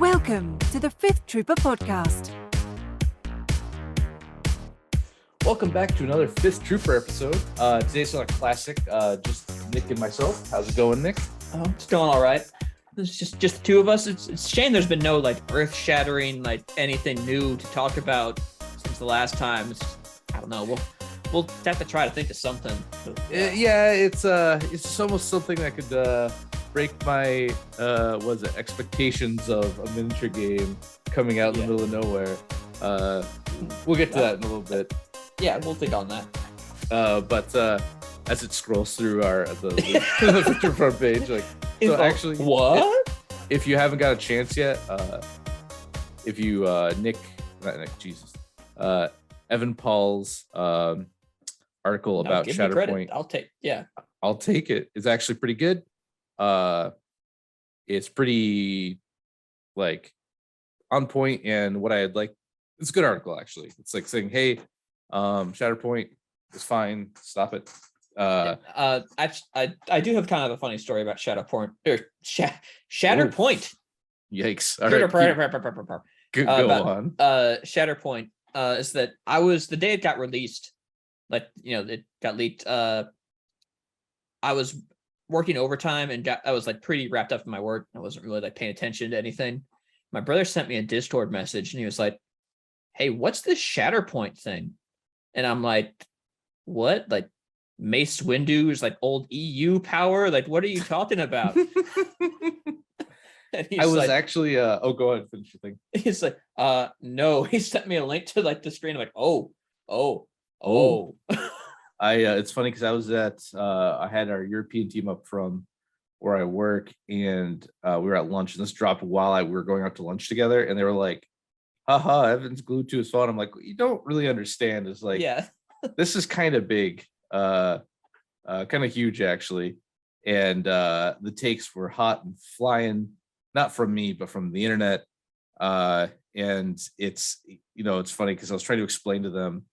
Welcome to the Fifth Trooper Podcast. Welcome back to another Fifth Trooper episode. Today's not a classic, just Nick and myself. How's it going, Nick? Oh, it's going all right. It's just the two of us. It's a shame there's been no like earth-shattering, like anything new to talk about since the last time. I don't know. We'll have to try to think of something. Yeah, it's almost something that could break my expectations of a miniature game coming out in the middle of nowhere. We'll get to that in a little bit. Yeah, we'll think on that. But as it scrolls through the Trooper page, like so actually, what? If you haven't got a chance yet, if you Evan Paul's article about Shatterpoint. I'll take it. It's actually pretty good. It's pretty like on point, and what I'd like, it's a good article actually. It's like saying, hey, Shatterpoint is fine, stop it. I do have kind of a funny story about Shatterpoint or Shatterpoint. Yikes. All right, go on. Shatterpoint is that the day it got released, like, you know, it got leaked. I was working overtime and I was like pretty wrapped up in my work. I wasn't really like paying attention to anything. My brother sent me a Discord message and he was like, hey, what's this Shatterpoint thing? And I'm like, what? Like Mace Windu's like old EU power? Like, what are you talking about? And I was like, actually go ahead, finish your thing. He's like, no. He sent me a link to like the screen. I'm like, oh. It's funny because I was I had our European team up from where I work, and we were at lunch, and this dropped while we were going out to lunch together, and they were like, haha, Evan's glued to his phone. I'm like, you don't really understand. It's like, yeah, this is kind of big, kind of huge actually. And the takes were hot and flying, not from me, but from the internet. And it's, you know, it's funny because I was trying to explain to them.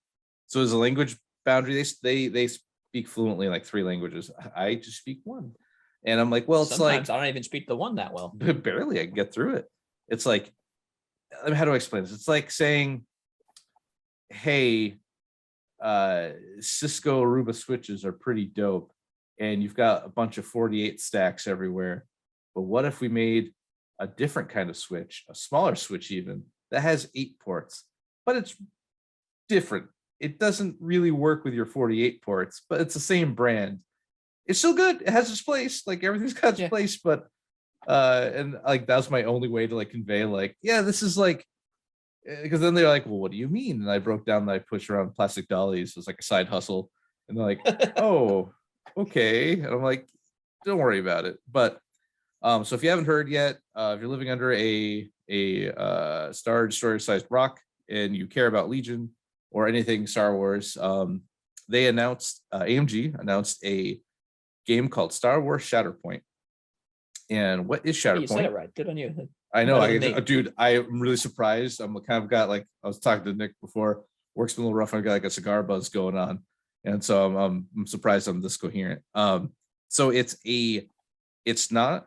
So there's a language boundary. They speak fluently in like 3 languages. I just speak 1. And I'm like, well, it's sometimes like, I don't even speak the one that well. Barely, I can get through it. It's like, how do I explain this? It's like saying, hey, Cisco Aruba switches are pretty dope, and you've got a bunch of 48 stacks everywhere. But what if we made a different kind of switch, a smaller switch even, that has 8 ports, but it's different. It doesn't really work with your 48 ports, but it's the same brand. It's still good. It has its place. Like everything's got its place, but and like that was my only way to like convey like, yeah, this is like, because then they're like, well, what do you mean? And I broke down that I push around plastic dollies as like a side hustle, and they're like, oh, okay. And I'm like, don't worry about it. But so if you haven't heard yet, if you're living under a Star Destroyer sized rock and you care about Legion or anything Star Wars, they announced, AMG announced a game called Star Wars Shatterpoint. And what is Shatterpoint? You said it right. Good on you. I know, dude. I'm really surprised. I'm kind of got like, I was talking to Nick before. Work's been a little rough. I got like a cigar buzz going on, and so I'm surprised I'm this coherent. So it's not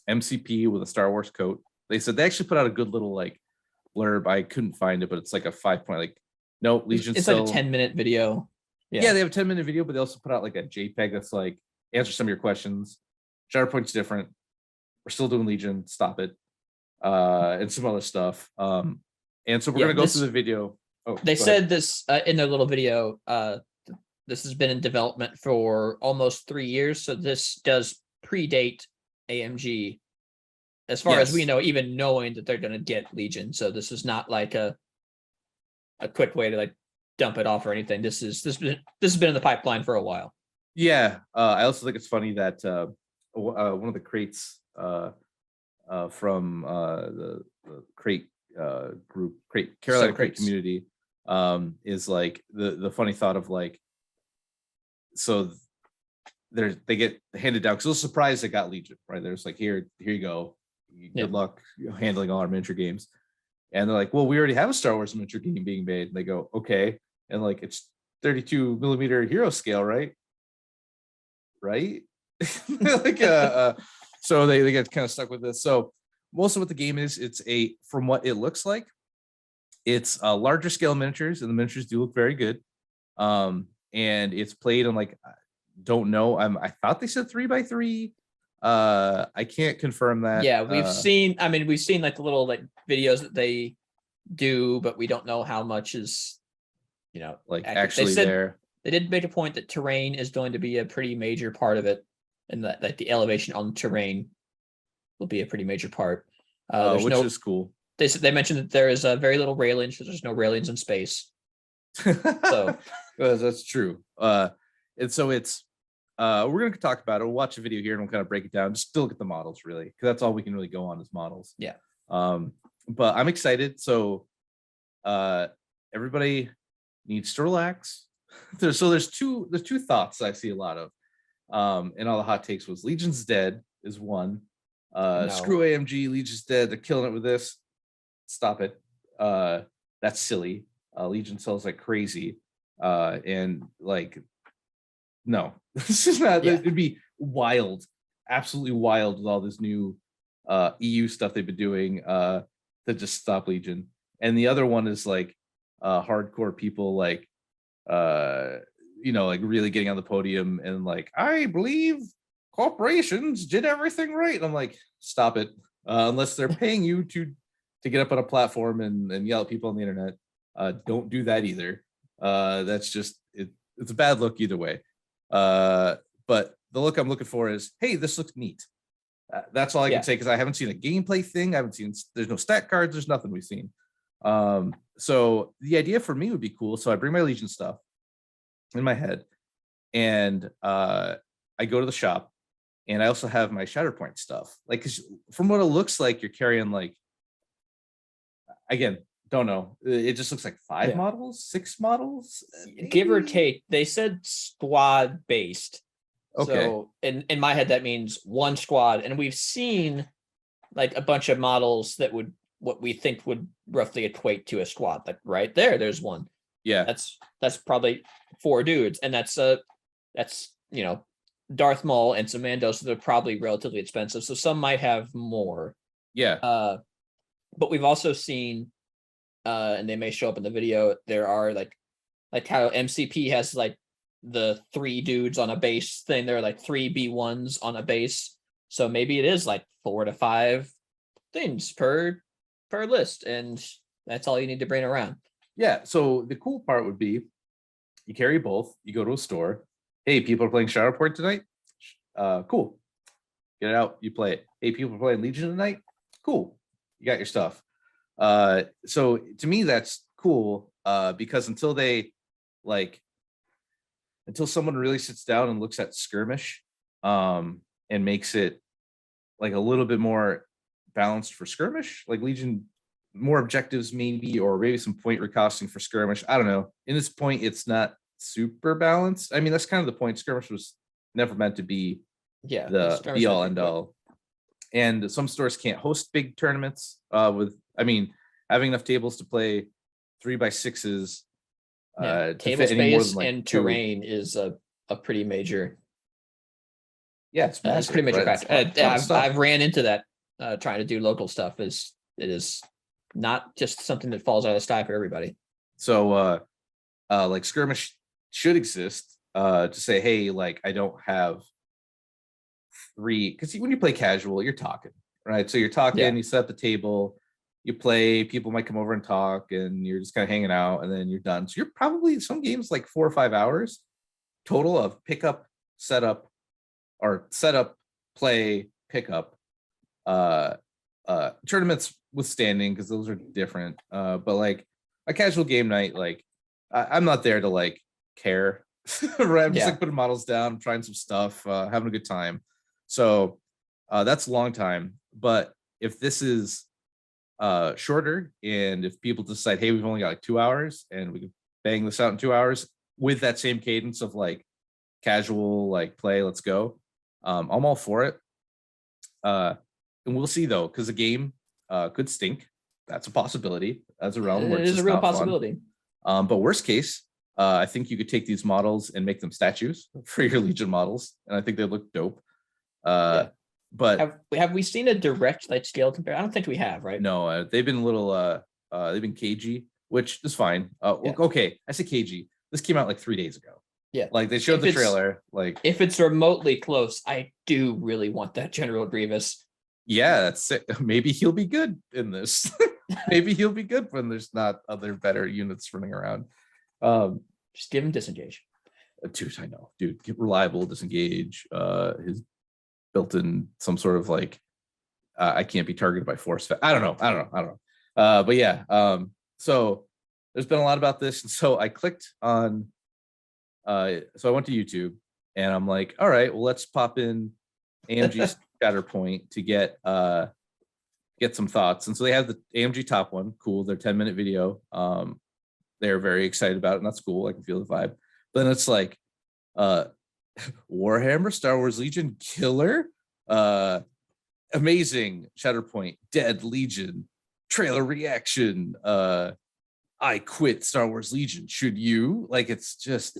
MCP with a Star Wars coat. They said they actually put out a good little like blurb. I couldn't find it, but it's like a 5 point. Like, no, Legion. It's still, like a 10-minute video. Yeah, they have a 10-minute video, but they also put out like a JPEG that's like, answer some of your questions. Shatterpoint's different. We're still doing Legion. Stop it. And some other stuff. And so we're gonna go through the video. Oh, they said this in their little video. This has been in development for almost 3 years, so this does predate AMG, as far as we know, even knowing that they're gonna get Legion. So this is not like a quick way to like dump it off or anything. This has been in the pipeline for a while. Yeah, I also think it's funny that one of the crates from the crate group, Carolina Crate community, is like the funny thought of like, so they get handed down because I was surprised they got Legion, right? There's like, here you go, good luck handling all our miniature games. And they're like, well, we already have a Star Wars miniature game being made. And they go, okay, and like it's 32 millimeter hero scale, right? Like So they get kind of stuck with this. So most of what the game is, from what it looks like, it's larger scale miniatures, and the miniatures do look very good. And it's played on like, don't know. I thought they said 3x3. I can't confirm that. Yeah, we've seen like the little like videos that they do, but we don't know how much is, like accurate. actually there. They did make a point that terrain is going to be a pretty major part of it, and that like the elevation on terrain will be a pretty major part. Which is cool. They mentioned that there is very little railings because there's no railings in space. So that's true. And so it's we're going to talk about it. We'll watch a video here and we'll kind of break it down. Just still look at the models, really, because that's all we can really go on is models. Yeah. But I'm excited. So everybody needs to relax. There's two thoughts I see a lot of. And all the hot takes was Legion's dead is one. No. Screw AMG, Legion's dead. They're killing it with this. Stop it. That's silly. Legion sells like crazy. And like, no, this is not. Yeah. It'd be wild, absolutely wild with all this new EU stuff they've been doing to just stop Legion. And the other one is like hardcore people like like really getting on the podium and like, I believe corporations did everything right. And I'm like, stop it. Unless they're paying you to get up on a platform and yell at people on the internet, don't do that either. That's just it's a bad look either way. But the look I'm looking for is, hey, this looks neat. That's all I can say, because I haven't seen a gameplay thing. There's no stat cards. There's nothing we've seen. So the idea for me would be cool. So I bring my Legion stuff in my head, and I go to the shop, and I also have my Shatterpoint stuff. Like, 'cause from what it looks like, you're carrying like, again, don't know. It just looks like 5 models, 6 models, give or take. They said squad based. Okay. So in my head, that means 1 squad, and we've seen like a bunch of models that would what we think would roughly equate to a squad. Like right there's one. Yeah, that's probably 4 dudes, and that's Darth Maul and some Mando, so they're probably relatively expensive. So some might have more. Yeah. But we've also seen, and they may show up in the video, there are like how MCP has like the 3 dudes on a base thing. There are like 3 B1s on a base. So maybe it is like 4 to 5 things per list, and that's all you need to bring around. Yeah. So the cool part would be you carry both, you go to a store. Hey, people are playing Shatterpoint tonight. Cool. Get it out, you play it. Hey, people are playing Legion tonight. Cool. You got your stuff. So to me, that's cool. Because until someone really sits down and looks at skirmish, and makes it like a little bit more balanced for skirmish, like Legion, more objectives maybe, or maybe some point recosting for skirmish. I don't know. In this point, it's not super balanced. I mean, that's kind of the point. Skirmish was never meant to be the be all end all. And some stores can't host big tournaments having enough tables to play 3x6s. Table space and terrain is a pretty major. Yeah, it's massive, pretty major right? factor. I've ran into that trying to do local stuff. It is not just something that falls out of the sky for everybody. So like skirmish should exist to say, hey, like I don't have 3, because when you play casual, you're talking, right? So you're talking, you set up the table, you play, people might come over and talk, and you're just kind of hanging out, and then you're done. So you're probably some games like 4 or 5 hours total of pickup, setup, play, pickup. Tournaments withstanding, because those are different. But like a casual game night, like I'm not there to like care. Right? I'm just like putting models down, trying some stuff, having a good time. So that's a long time. But if this is shorter, and if people decide, hey, we've only got like 2 hours and we can bang this out in 2 hours with that same cadence of like casual like play, let's go. I'm all for it. And we'll see though, because the game could stink. That's a possibility. That's a realm where it is a real possibility. But worst case, I think you could take these models and make them statues for your Legion models, and I think they look dope. But have we seen a direct like scale compare? I don't think we have, right? no, they've been a little they've been cagey, which is fine. Yeah. Okay, I say cagey. This came out like 3 days ago. Yeah. Like they showed If the it's- trailer. Like If it's remotely close, I do really want that General Grievous. yeah, that's it. Maybe he'll be good in this. Maybe he'll be good when there's not other better units running around. Just give him disengage. Dude, I know, dude, reliable disengage. His built-in some sort of like I can't be targeted by force. I don't know. But yeah, so there's been a lot about this, and so I clicked on. So I went to YouTube, and I'm like, all right, well, let's pop in AMG Shatterpoint to get some thoughts. And so they have the AMG top one, cool. Their 10-minute video. They're very excited about it, and that's cool. I can feel the vibe. But then it's like, Warhammer, Star Wars Legion, killer, amazing, Shatterpoint, dead Legion, trailer reaction, I quit Star Wars Legion. Should you? Like, it's just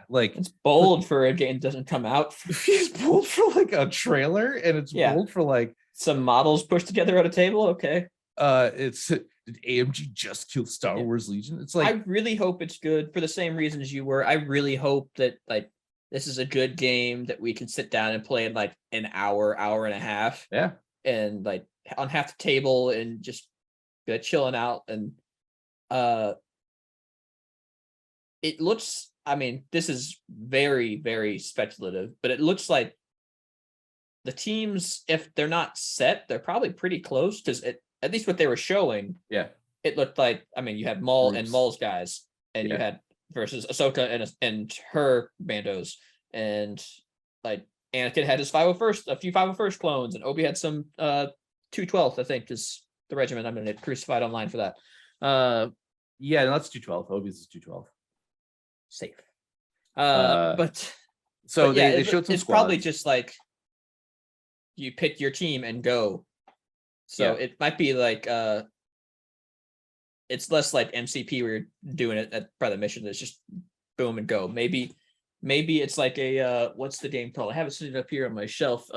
like it's bold for a game that doesn't come out. It's bold for like a trailer, and it's bold for like some models pushed together at a table. Okay. It's did AMG just kill Star Wars Legion? It's like I really hope it's good for the same reasons you were. I really hope that like this is a good game that we can sit down and play in like an hour, hour and a half. Yeah. And like on half the table and just chilling out. And it looks, I mean, this is very, very speculative, but it looks like the teams, if they're not set, they're probably pretty close, because at least what they were showing, it looked like, I mean, you had Maul and Maul's guys, and you had versus Ahsoka and her bandos, and like Anakin had his 501st, a few 501st clones, and Obi had some 212th, I think, is the regiment. I'm gonna get crucified online for that. Yeah, no, that's 212. Obi's is 212. Safe. But they showed some it's squads. Probably just like you pick your team and go. So it might be like it's less like MCP where you're doing it by the mission. It's just boom and go. Maybe it's like a what's the game called? I have it sitting up here on my shelf.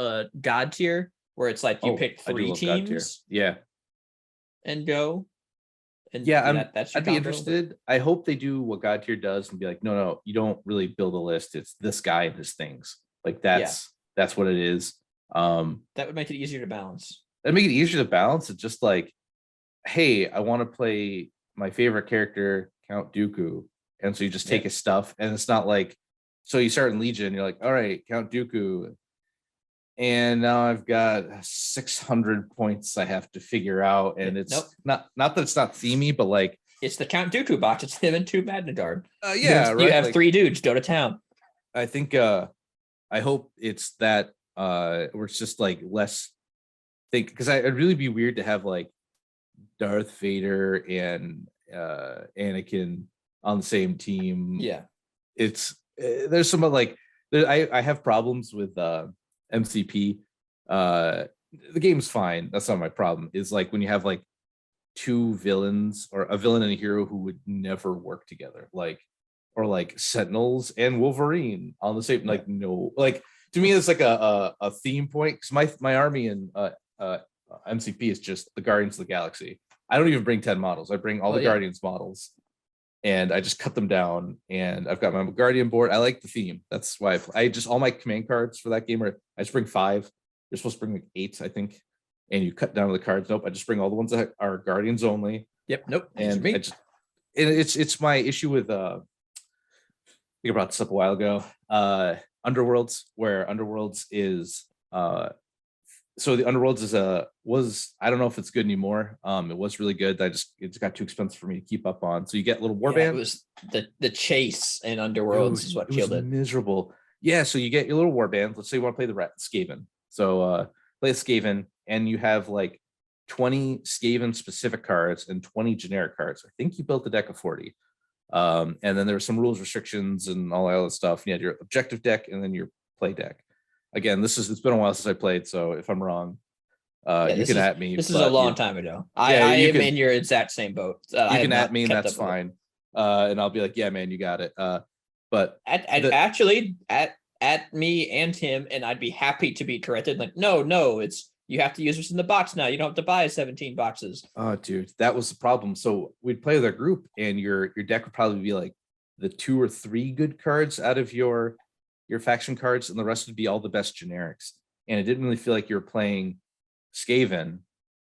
God tier, where it's like you pick 3 teams. And go. And I'd be interested. I'd hope they do what God tier does and be like, no, you don't really build a list. It's this guy and his things. Like that's what it is. That would make it easier to balance. That'd make it easier to balance. It's just like, hey, I want to play my favorite character, Count Dooku. And so you just take his stuff, and it's not like, so you start in Legion, you're like, all right, Count Dooku. And now I've got 600 points I have to figure out. And it's not that it's not themey, but like it's the Count Dooku box. It's him and 2 Magna Guard. You have like, 3 dudes go to town. I think I hope it's that where it's just like less because it'd really be weird to have like Darth Vader and Anakin on the same team. Yeah. It's there's some like I have problems with MCP. The game's fine. That's not my problem. Is like when you have like 2 villains or a villain and a hero who would never work together, like or like Sentinels and Wolverine on the same no, like to me it's like a theme point, because my army in MCP is just the Guardians of the Galaxy. I don't even bring 10 models. I bring all the Guardians models, and I just cut them down, and I've got my Guardian board. I like the theme. That's why I just all my command cards for that game I just bring 5. You're supposed to bring like 8, I think, and you cut down the cards. Nope, I just bring all the ones that are Guardians only. Yep. Nope. And it's my issue with I think I brought this up a while ago. Underworlds, where Underworlds is so the Underworlds was I don't know if it's good anymore. It was really good. It's got too expensive for me to keep up on. So you get little warband. It was the chase in Underworlds is what killed it. Miserable. Yeah, so you get your little warband. Let's say you want to play the Skaven. So play a Skaven, and you have like 20 Skaven specific cards and 20 generic cards. I think you built a deck of 40. And then there were some rules, restrictions, and all that other stuff. You had your objective deck and then your play deck. Again, it's been a while since I played, so if I'm wrong, you can at me. This is a long time ago. I am in your exact same boat. You can at me, and that's fine. And I'll be like, yeah, man, you got it. But actually, at at me and him, and I'd be happy to be corrected. Like, no, it's you have to use what's in the box now. You don't have to buy 17 boxes. Oh, dude, that was the problem. So we'd play with our group, and your deck would probably be like the 2 or 3 good cards out of your faction cards, and the rest would be all the best generics. And it didn't really feel like you were playing Skaven.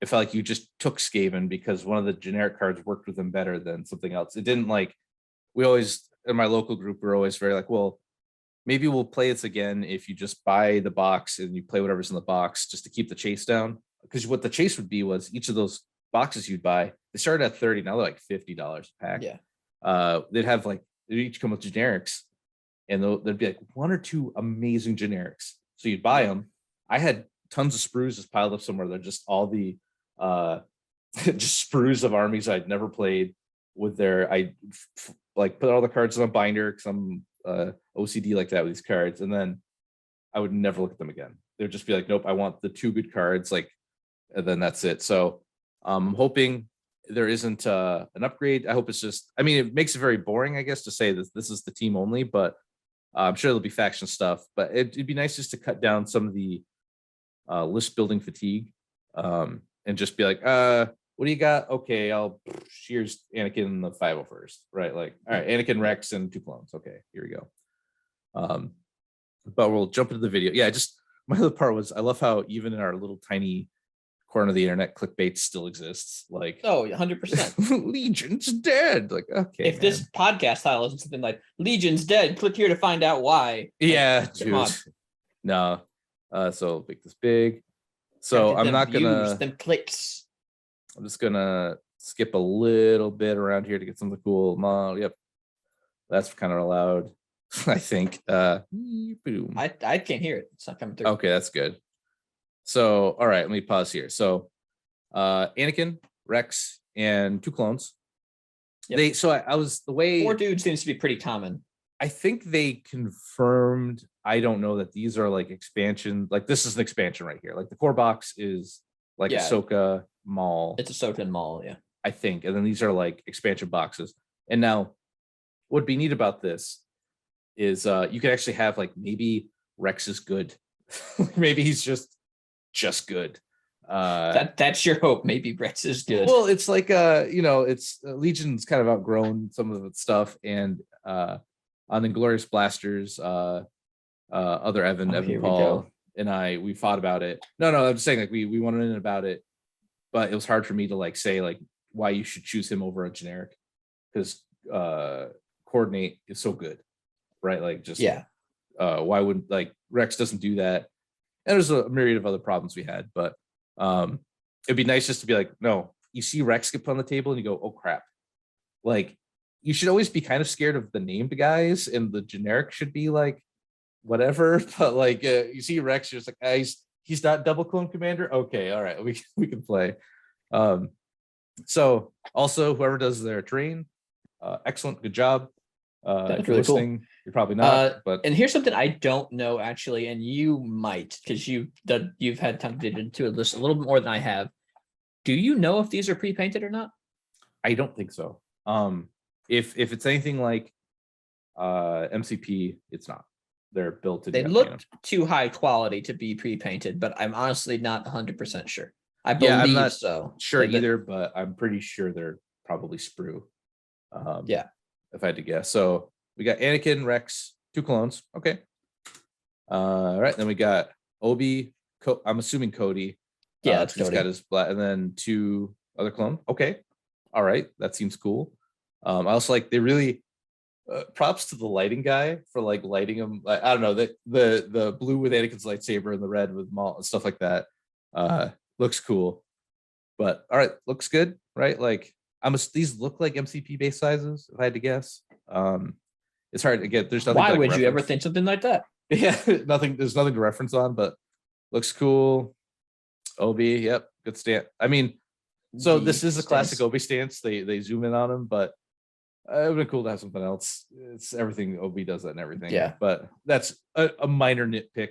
It felt like you just took Skaven because one of the generic cards worked with them better than something else. It didn't like, we always, in my local group, we're always very like, well, maybe we'll play this again if you just buy the box and you play whatever's in the box just to keep the chase down. Because what the chase would be was each of those boxes you'd buy, they started at 30, now they're like $50 a pack. Yeah. They'd have like, they'd each come with generics, and there'd be like 1 or 2 amazing generics. So you'd buy them. I had tons of sprues just piled up somewhere. They're just all the just sprues of armies I'd never played with their, like put all the cards in a binder because I'm OCD like that with these cards, and then I would never look at them again. They'd just be like, nope, I want the 2 good cards, like, and then that's it. So I'm hoping there isn't an upgrade. I hope it's just, I mean, it makes it very boring, I guess, to say that this is the team only, but I'm sure there'll be faction stuff. But it'd be nice just to cut down some of the list building fatigue, and just be like, what do you got? Okay, here's Anakin in the 501st, right? Like, all right, Anakin, Rex, and 2 clones. Okay, here we go. But we'll jump into the video. Yeah, just my other part was, I love how even in our little tiny corner of the internet, clickbait still exists. Like, Oh, 100%. Legion's dead. Like, okay, If this podcast title isn't something like Legion's dead, click here to find out why. yeah, Like, come on. dude. No. So make this big. So I'm Them not gonna, them clicks. I'm just gonna skip a little bit around here to get some of the cool model. Yep. That's kind of allowed, I think. Boom. I can't hear it. It's not coming through. Okay, that's good. So, all right, let me pause here. So Anakin, Rex, and 2 clones. Yep. I was the way 4 dudes seems to be pretty common. I think they confirmed, I don't know, that these are like expansion, like this is an expansion right here. Like the core box is like Ahsoka, Maul. It's Ahsoka and Maul, yeah. I think. And then these are like expansion boxes. And now what'd be neat about this is you could actually have like, maybe Rex is good. Maybe he's just good. That's your hope. Maybe Rex is good. Well, it's like it's Legion's kind of outgrown some of its stuff, and on Inglorious Blasters, other Evan Paul and we fought about it. No, I'm just saying, like, we wanted in about it, but it was hard for me to like say like why you should choose him over a generic, because coordinate is so good, right? Like, just why wouldn't, like, Rex doesn't do that, and there's a myriad of other problems we had, but it'd be nice just to be like, no, you see Rex get put on the table and you go, oh crap. Like, you should always be kind of scared of the named guys, and the generic should be like whatever, but like you see Rex, you're just like, he's not double clone commander. Okay, all right, we can play. So also, whoever does their terrain, excellent, good job. That's if you're really cool. listening, you're probably not, but and here's something I don't know actually, and you might, because you've had time to get into this a little bit more than I have. Do you know if these are pre-painted or not? I don't think so. If it's anything like MCP, it's not. They're built to. They look too high quality to be pre-painted, but I'm honestly not 100% sure. I believe I'm not so. Sure like either, but I'm pretty sure they're probably sprue. Yeah. If I had to guess. So we got Anakin, Rex, 2 clones. Okay. All right. Then we got Obi. I'm assuming Cody. Yeah, that's he's Cody. got his black, and then 2 other clone. Okay. All right. That seems cool. I also like, they really props to the lighting guy for like lighting him. I don't know, the blue with Anakin's lightsaber and the red with Maul and stuff like that. Looks cool. But all right, looks good, right? Like, these look like MCP base sizes, if I had to guess. It's hard to get. There's nothing. Why to, like, would you ever think something like that? Yeah, nothing. There's nothing to reference on, but looks cool. Obi, yep, good stance. I mean, so this is a classic Obi stance. They zoom in on him, but it would be cool to have something else. It's everything Obi does that and everything. Yeah, but that's a minor nitpick.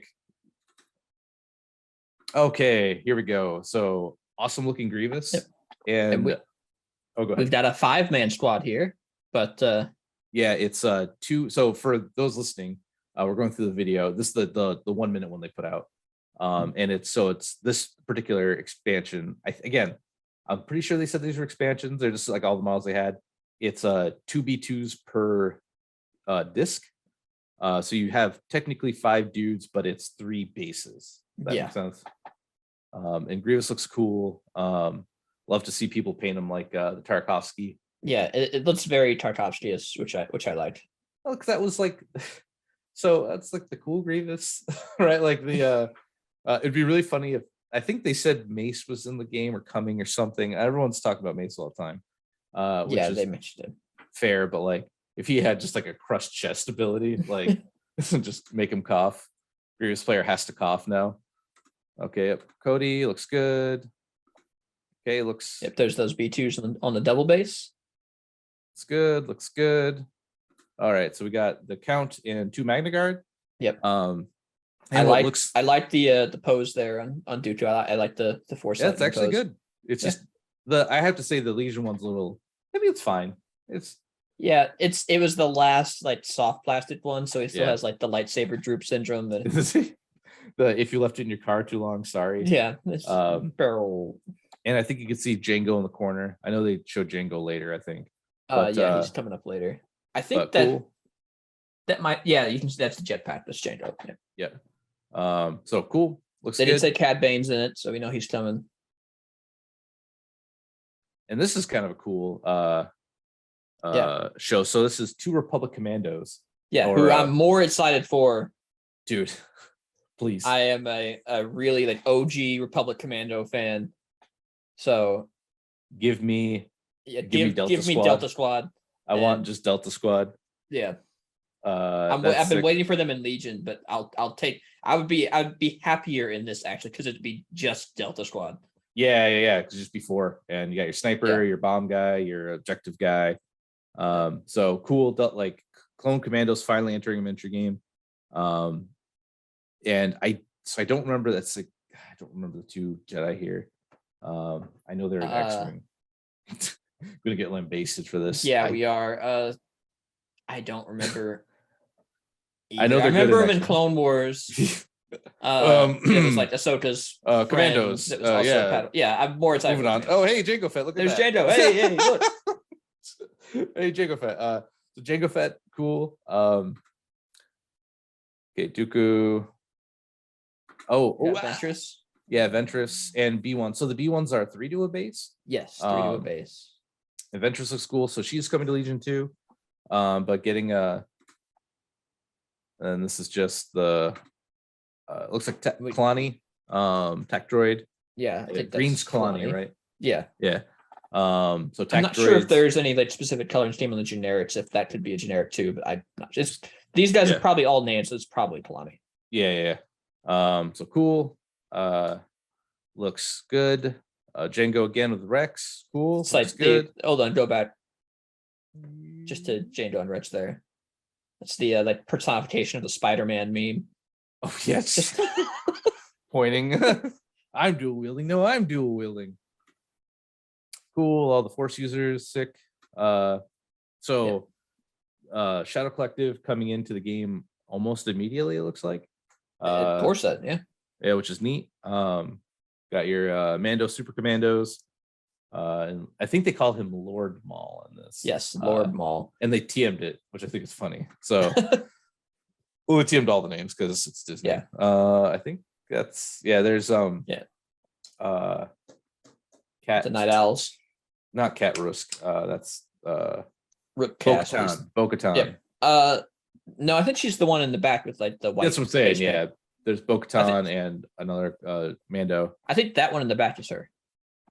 Okay, here we go. So awesome looking Grievous, and go ahead. We've got a 5-man squad here, but yeah, it's 2. So for those listening, We're going through the video. This is the 1 minute one they put out. And it's this particular expansion. I'm pretty sure they said these were expansions. They're just like all the models they had. It's 2B2s per disc. So you have technically 5 dudes, but it's 3 bases. That makes sense. And Grievous looks cool. Love to see people paint him like the Tarkovsky. Yeah, it looks very Tarkovsky-ish, which I liked. Oh, because that was like, so that's like the cool Grievous, right? Like the it'd be really funny if I think they said Mace was in the game or coming or something. Everyone's talking about Mace all the time. Which Yeah, is they mentioned it. fair, but like if he had just like a crushed chest ability, like just make him cough. Grievous player has to cough now. Okay, yep. Cody looks good. Okay, looks. Yep, there's those B2s on the double base. Looks good. Looks good. All right, so we got the Count and 2 Magna Guard. Yep. And I like the pose there on Dooku. I like the force. Yeah, it's actually good. It's just I have to say the Legion one's a little. Maybe it's fine. It was the last like soft plastic one, so he still has like the lightsaber droop syndrome. The if you left it in your car too long, sorry. Yeah. Barrel. And I think you can see Django in the corner. I know they showed Django later, I think. But, he's coming up later. I think that might, you can see that's the jetpack. That's Django. Yeah. So cool. Looks they good. didn't say Cad Bane's in it, so we know he's coming. And this is kind of a cool show. So this is 2 Republic Commandos. Yeah, who I'm more excited for. Dude, please. I am a really like OG Republic Commando fan. So give me Delta Squad. I want just Delta Squad. Yeah. I've been waiting for them in Legion, but I'd be happier in this actually because it'd be just Delta Squad. Yeah. Just before, and you got your sniper, your bomb guy, your objective guy. So cool. Like Clone Commandos finally entering a miniature game. And I don't remember. I don't remember the 2 Jedi here. I know they're in X-Wing. I'm gonna get lambasted for this. Yeah, we are. I don't remember. I know I remember him in Clone Wars. It was like Ahsoka's Commandos. I'm more excited. Moving on. Oh, hey, Jango Fett. Look at There's that. Jango. Hey, look. Hey, Jango Fett. So Jango Fett, cool. Okay, Dooku. Ventress. Yeah, Ventress and B1. So the B1s are 3 to a base. Yes, 3 to a base. And Ventress looks cool. So she's coming to Legion too. But getting and this is just the looks like Kalani, Tech Droid. Yeah, I think green's Kalani, right? Yeah. So I'm not sure if there's any like specific color scheme on the generics, if that could be a generic too, but I'm not. These guys are probably all named, so it's probably Kalani. Yeah. So cool. Looks good. Django again with Rex. Cool. It's like good. Hold on, go back. Just to Django and Rex there. That's the like personification of the Spider-Man meme. Oh yes. Pointing. I'm dual wielding. No, I'm dual wielding. Cool. All the Force users sick. Shadow Collective coming into the game almost immediately. It looks like. Core set, yeah, which is neat. Got your Mando Super Commandos. And I think they call him Lord Maul in this. Yes, Lord Maul. And they TM'd it, which I think is funny. So we TM'd all the names because it's Disney. Yeah. I think that's there's Cat the Night Owls. Not Cat Rusk. That's Rook Bo-Katan. Yeah. No, I think she's the one in the back with like the white. That's what I'm saying. Yeah. There's Bo-Katan and another Mando. I think that one in the back is her.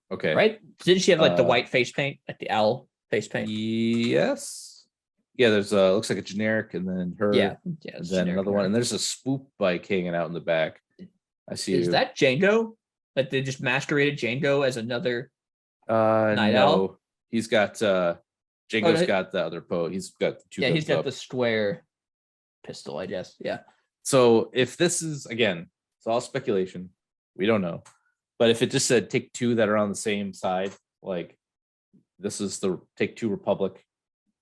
Okay. Right? Didn't she have like the white face paint, like the owl face paint? Yes. Yeah, there's looks like a generic and then her. Yeah. And then another one. And there's a swoop bike hanging out in the back. I see. Is that Django? Like they just masqueraded Django as another Night Owl? He's got Django's got the other pose. He's got the 2 he's got up. the square pistol, I guess. Yeah. So if this is again, it's all speculation. We don't know. But if it just said take 2 that are on the same side, like this is the take 2 Republic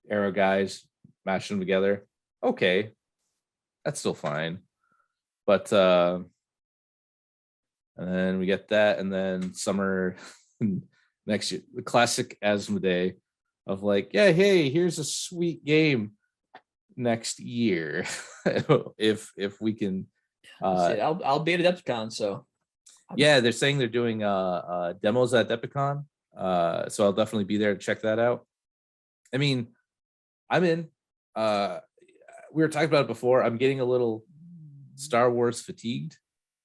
era guys, match them together. Okay. that's still fine. But and then we get that, and then summer next year, the classic Asmodee of like, yeah, hey, here's a sweet game next year. if we can I'll be at Adepticon, so yeah, they're saying they're doing demos at Epicon. So I'll definitely be there to check that out. I mean, I'm in. We were talking about it before. I'm getting a little Star Wars fatigued.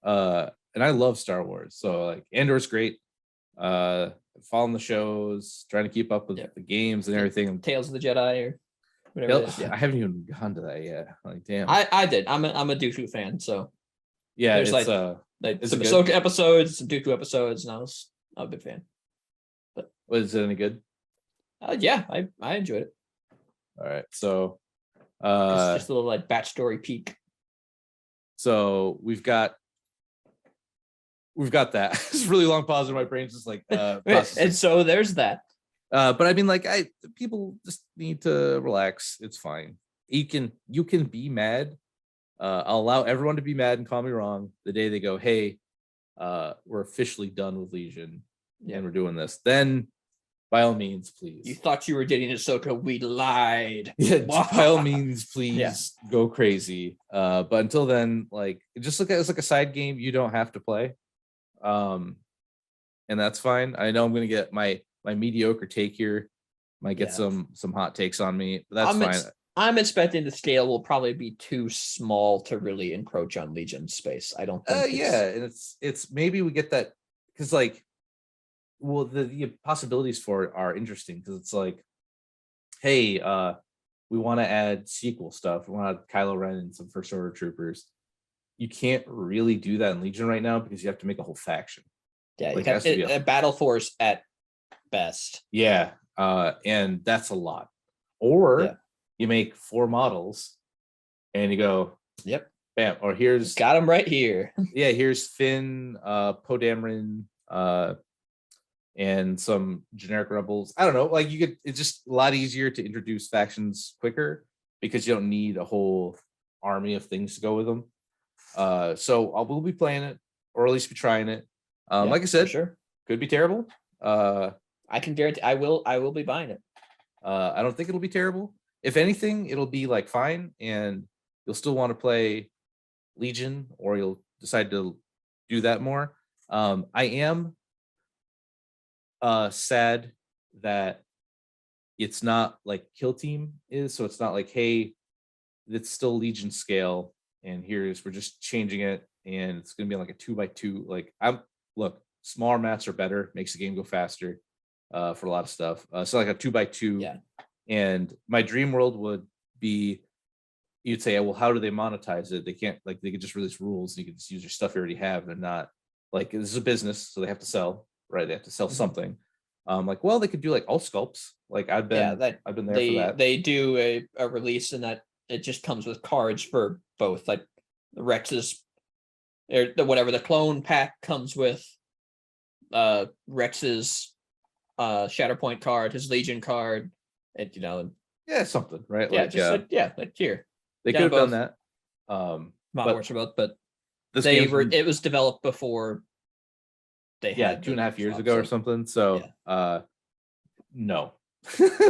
And I love Star Wars. So like Andor's great. Following the shows, trying to keep up with the games and everything. Tales of the Jedi or whatever it is. Yeah. I haven't even gone to that yet. Like, damn. I did. I'm a Dooku fan, so yeah, there's it's some it Ahsoka episodes, some Dooku episodes, and I'm a big fan. But was it any good? Yeah, I enjoyed it. All right, so just a little like backstory peek. So we've got that. It's a really long pause in my brain's just like and so there's that. But I mean, like, people just need to relax. It's fine. You can be mad. I'll allow everyone to be mad and call me wrong the day they go, hey, we're officially done with Legion and we're doing this. Then by all means, please. You thought you were dating Ahsoka. We lied. Yeah, by all means, please go crazy. But until then, like, just look at it as like a side game you don't have to play. And that's fine. I know I'm gonna get my mediocre take here. Might get some hot takes on me, but that's fine. I'm expecting the scale will probably be too small to really encroach on Legion space. I don't think. And it's maybe we get that because like, well, the possibilities for it are interesting because it's like, hey, we want to add sequel stuff. We want to add Kylo Ren and some First Order troopers. You can't really do that in Legion right now because you have to make a whole faction. Yeah, like a battle force at best. Yeah, and that's a lot. Or you make 4 models, and you go, yep, bam. Or here's got them right here. Yeah, here's Finn, Poe Dameron, and some generic rebels. I don't know. Like it's just a lot easier to introduce factions quicker because you don't need a whole army of things to go with them. So we'll be playing it, or at least be trying it. Like I said, sure, could be terrible. I can guarantee I will be buying it. I don't think it'll be terrible. If anything, it'll be like fine, and you'll still want to play Legion, or you'll decide to do that more. I am sad that it's not like Kill Team is, so it's not like, hey, it's still Legion scale, and we're just changing it, and it's gonna be like a 2x2. Like look, smaller mats are better, makes the game go faster for a lot of stuff. So like a 2x2, and my dream world would be, you'd say, well, how do they monetize it? They can't, like, they could just release rules and you can just use your stuff you already have, and not like, this is a business, so they have to sell, right? They have to sell something. Like, well, they could do like alt sculpts. Like I've been there for that. They do a release, and that it just comes with cards for both, like Rex's, or whatever the clone pack comes with, Rex's Shatterpoint card, his Legion card, and something, right? Yeah, like, like here. They could have done that. Not worse about, but it was developed before they had 2.5 years ago or something. So no.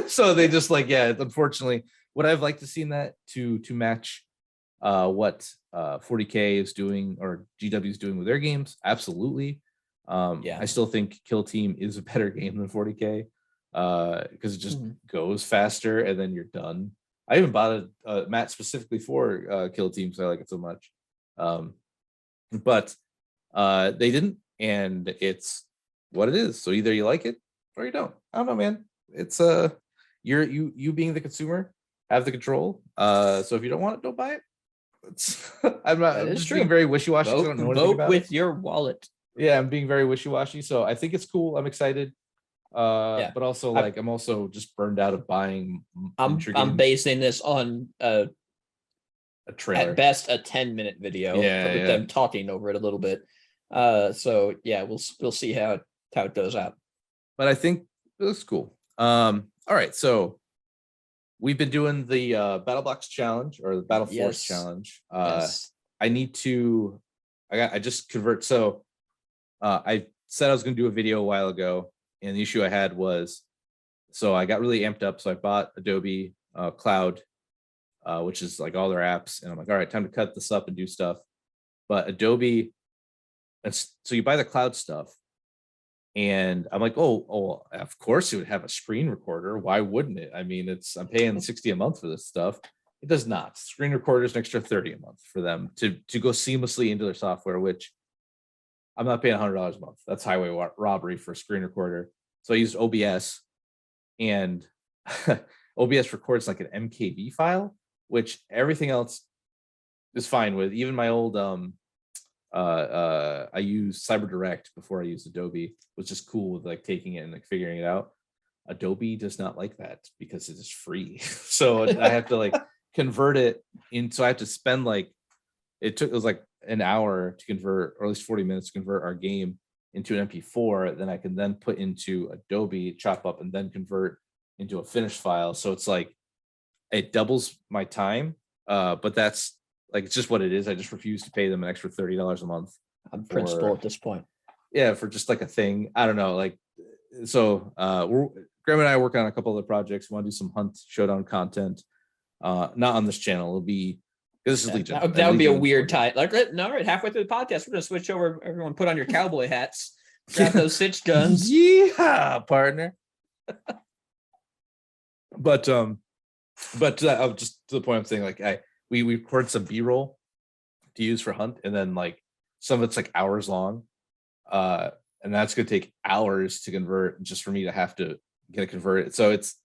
So they just like, unfortunately, would I've liked to seen that to match what 40K is doing, or GW is doing with their games? Absolutely. I still think Kill Team is a better game than 40K because it just goes faster, and then you're done. I even bought a mat specifically for Kill Team because I like it so much. But they didn't, and it's what it is. So either you like it or you don't. I don't know, man. It's you being the consumer have the control. So if you don't want it, don't buy it. I'm just being very wishy-washy. I don't know anything about with your wallet. Yeah, I'm being very wishy-washy. So I think it's cool. I'm excited. But also I'm also just burned out of buying. I'm basing this on a trailer, at best a 10-minute video with them talking over it a little bit. So we'll see how it goes out. But I think it looks cool. All right, so we've been doing the Battle Box challenge or the Battle Force Yes. challenge. Yes. I need to. I just convert. So I said I was going to do a video a while ago, and the issue I had was, so I got really amped up. So I bought Adobe Cloud, which is like all their apps, and I'm like, all right, time to cut this up and do stuff. But Adobe, so you buy the cloud stuff, and I'm like, oh, of course it would have a screen recorder. Why wouldn't it? I mean, I'm paying $60 a month for this stuff. It does not. Screen recorder is an extra $30 a month for them to go seamlessly into their software, which I'm not paying $100 a month. That's highway robbery for a screen recorder. So I used OBS, and OBS records like an MKV file, which everything else is fine with. Even my old I used CyberDirect before I used Adobe, which is cool with like taking it and like figuring it out. Adobe does not like that because it is free. So I have to like convert it in. So I have to spend like, it was like an hour to convert, or at least 40 minutes to convert our game into an MP4. Then I can then put into Adobe, chop up, and then convert into a finished file. So it's like, it doubles my time. But that's like, it's just what it is. I just refuse to pay them an extra $30 a month. I'm principal at this point. Yeah, for just like a thing. I don't know. Like, so Graham and I work on a couple other projects. We want to do some Hunt Showdown content. Not on this channel. It'll be, because this is Legion. That would be a weird time. Like, no, right, halfway through the podcast, we're gonna switch over. Everyone, put on your cowboy hats, grab those sitch guns. Yeah, partner. But just to the point I'm saying, like we recorded some B-roll to use for Hunt, and then like some of it's like hours long, and that's gonna take hours to convert just for me to have to get it converted. So it's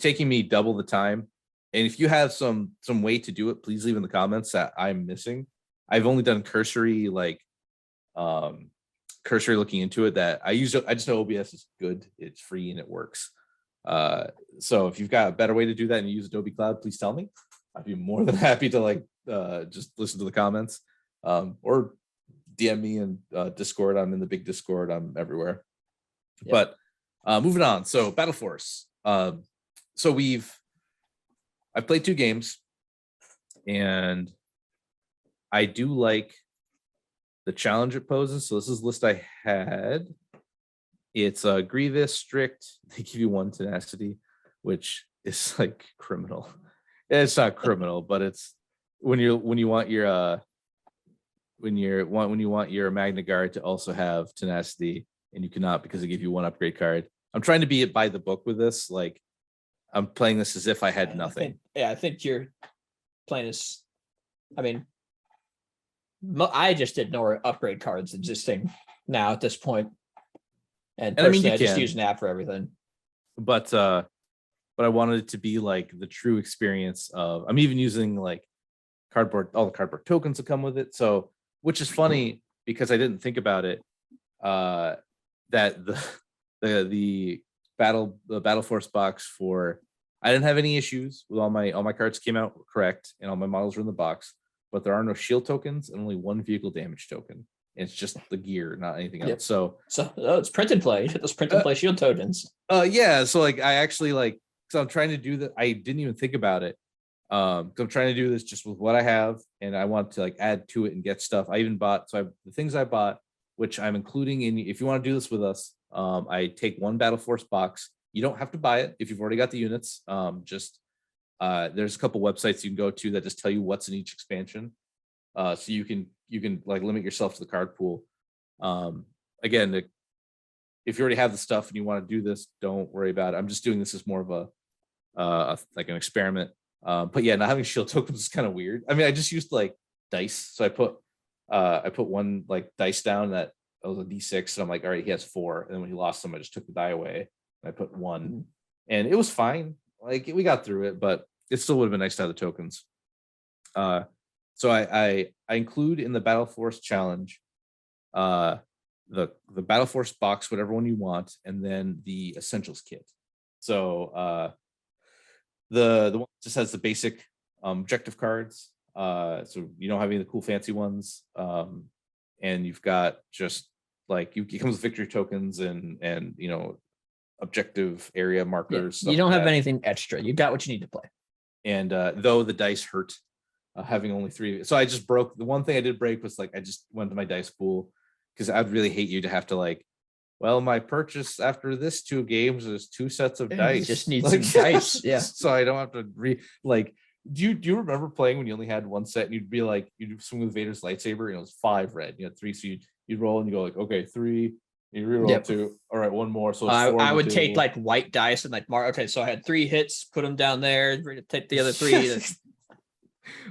taking me double the time. And if you have some way to do it, please leave in the comments that I'm missing. I've only done cursory looking into it. That I just know OBS is good, it's free, and it works. So if you've got a better way to do that and you use Adobe Cloud, please tell me. I'd be more than happy to like just listen to the comments, or DM me in Discord. I'm in the big Discord. I'm everywhere. Yep. But moving on. So Battle Force. So I've played 2 games, and I do like the challenge it poses. So this is the list I had. It's Grievous, Strict. They give you 1 tenacity, which is like criminal. It's not criminal, but it's when you want your Magna Guard to also have tenacity, and you cannot because they give you 1 upgrade card. I'm trying to be it by the book with this. Like, I'm playing this as if I had nothing. I think you're playing as, I mean, I just ignore upgrade cards existing now at this point. And personally, I just use an app for everything. But I wanted it to be like the true experience of, I'm even using like all the cardboard tokens that come with it. So, which is funny because I didn't think about it, that the Battle Force box I didn't have any issues with all my cards came out correct and all my models were in the box, but there are no shield tokens and only 1 vehicle damage token. It's just the gear, not anything else. So it's print and play. Those print and play shield tokens. Yeah. So like I actually so I'm trying to do that. I didn't even think about it. I'm trying to do this just with what I have, and I want to like add to it and get stuff. I even bought the things I bought, which I'm including in. If you want to do this with us, I take 1 Battle Force box. You don't have to buy it if you've already got the units. There's a couple websites you can go to that just tell you what's in each expansion. So you can like limit yourself to the card pool. Again, if you already have the stuff and you want to do this, don't worry about it. I'm just doing this as more of like an experiment. But yeah, not having shield tokens is kind of weird. I mean, I just used like dice. So I put 1 like dice down that was a D6, and I'm like, all right, he has 4. And then when he lost them, I just took the die away. I put 1, and it was fine. Like, we got through it, but it still would have been nice to have the tokens. So I include in the Battle Force challenge, the Battle Force box, whatever one you want, and then the essentials kit. So the one just has the basic objective cards. So you don't have any of the cool fancy ones. And you've got just like it comes with victory tokens and objective area Yeah, markers. you stuff don't like have that. anything extra. You got what you need to play. And though the dice hurt, having only 3, so I just broke. The one thing I did break was like I just went to my dice pool because I'd really hate you to have to like. Well, my purchase after this 2 games is 2 sets of You dice. just need Like, some dice. Yeah. So I don't have to like. Do you remember playing when you only had 1 set and you'd be like you'd swing with Vader's lightsaber and it was 5 red. You had 3, so you'd roll and you go like okay 3. You reroll Yep. 2. All right, 1 more. So it's 4 I on the would take table. like white dice and like mark. Okay, so I had 3 hits, put them down there, take the other 3.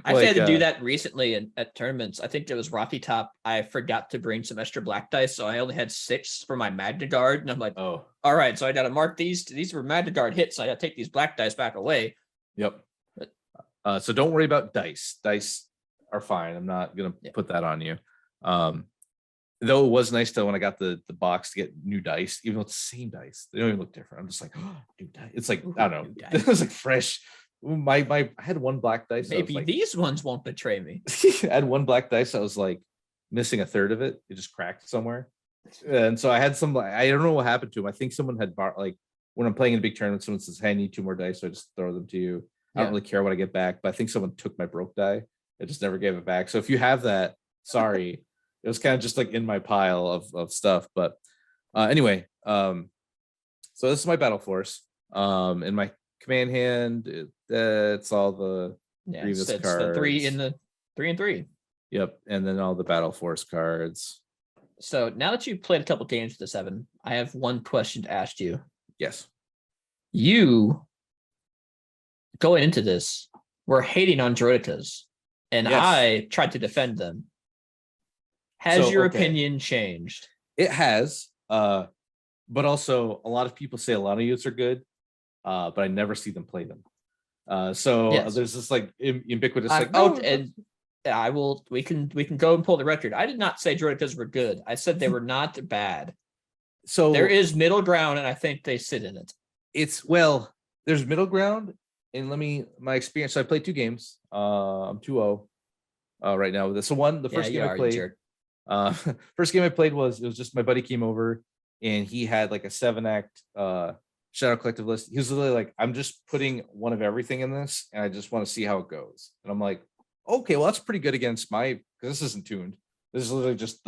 I actually had to do that recently at tournaments. I think it was Rocky Top. I forgot to bring some extra black dice, so I only had 6 for my Magna Guard. And I'm like, Oh, all right, so I got to mark these. These were Magna Guard hits. So I got to take these black dice back away. yep. So don't worry about dice. Dice are fine. I'm not gonna put that on you. Though it was nice to when I got the box to get new dice, even though it's the same dice, they don't even look different. I'm just like, oh, new dice. It's like I don't know. It was like fresh. I had 1 black dice. Maybe like, these ones won't betray me. I had 1 black dice. I was like missing a third of it. It just cracked somewhere, and so I had some. I don't know what happened to him. I think someone had like when I'm playing in big tournaments, someone says, "Hey, I need 2 more dice," so I just throw them to you. I don't really care what I get back, but I think someone took my broke die. I just never gave it back. So if you have that, sorry. It was kind of just like in my pile of stuff. But anyway, so this is my battle force. In my command hand, it's all the Grievous it's cards. the 3 in the 3 and 3. Yep, and then all the battle force cards. So now that you've played a couple games with the 7, I have one question to ask you. Yes. You going into this were hating on Droidicas, and Yes. I tried to defend them. Has So, your okay. opinion changed? It has, but also a lot of people say a lot of units are good, but I never see them play them. So Yes. there's this like ubiquitous I'm like out, and I will. We can go and pull the record. I did not say Droidicas were good. I said they were not bad. So There is middle ground, and I think they sit in it. There's middle ground, and my experience. So I played 2 games. I'm 2-0 right now with this. So the first game I played. First game I played was just my buddy came over and he had like a 7-act Shadow Collective list. He was literally like, I'm just putting one of everything in this and I just want to see how it goes. And I'm like, okay, well that's pretty good against because this isn't tuned. This is literally just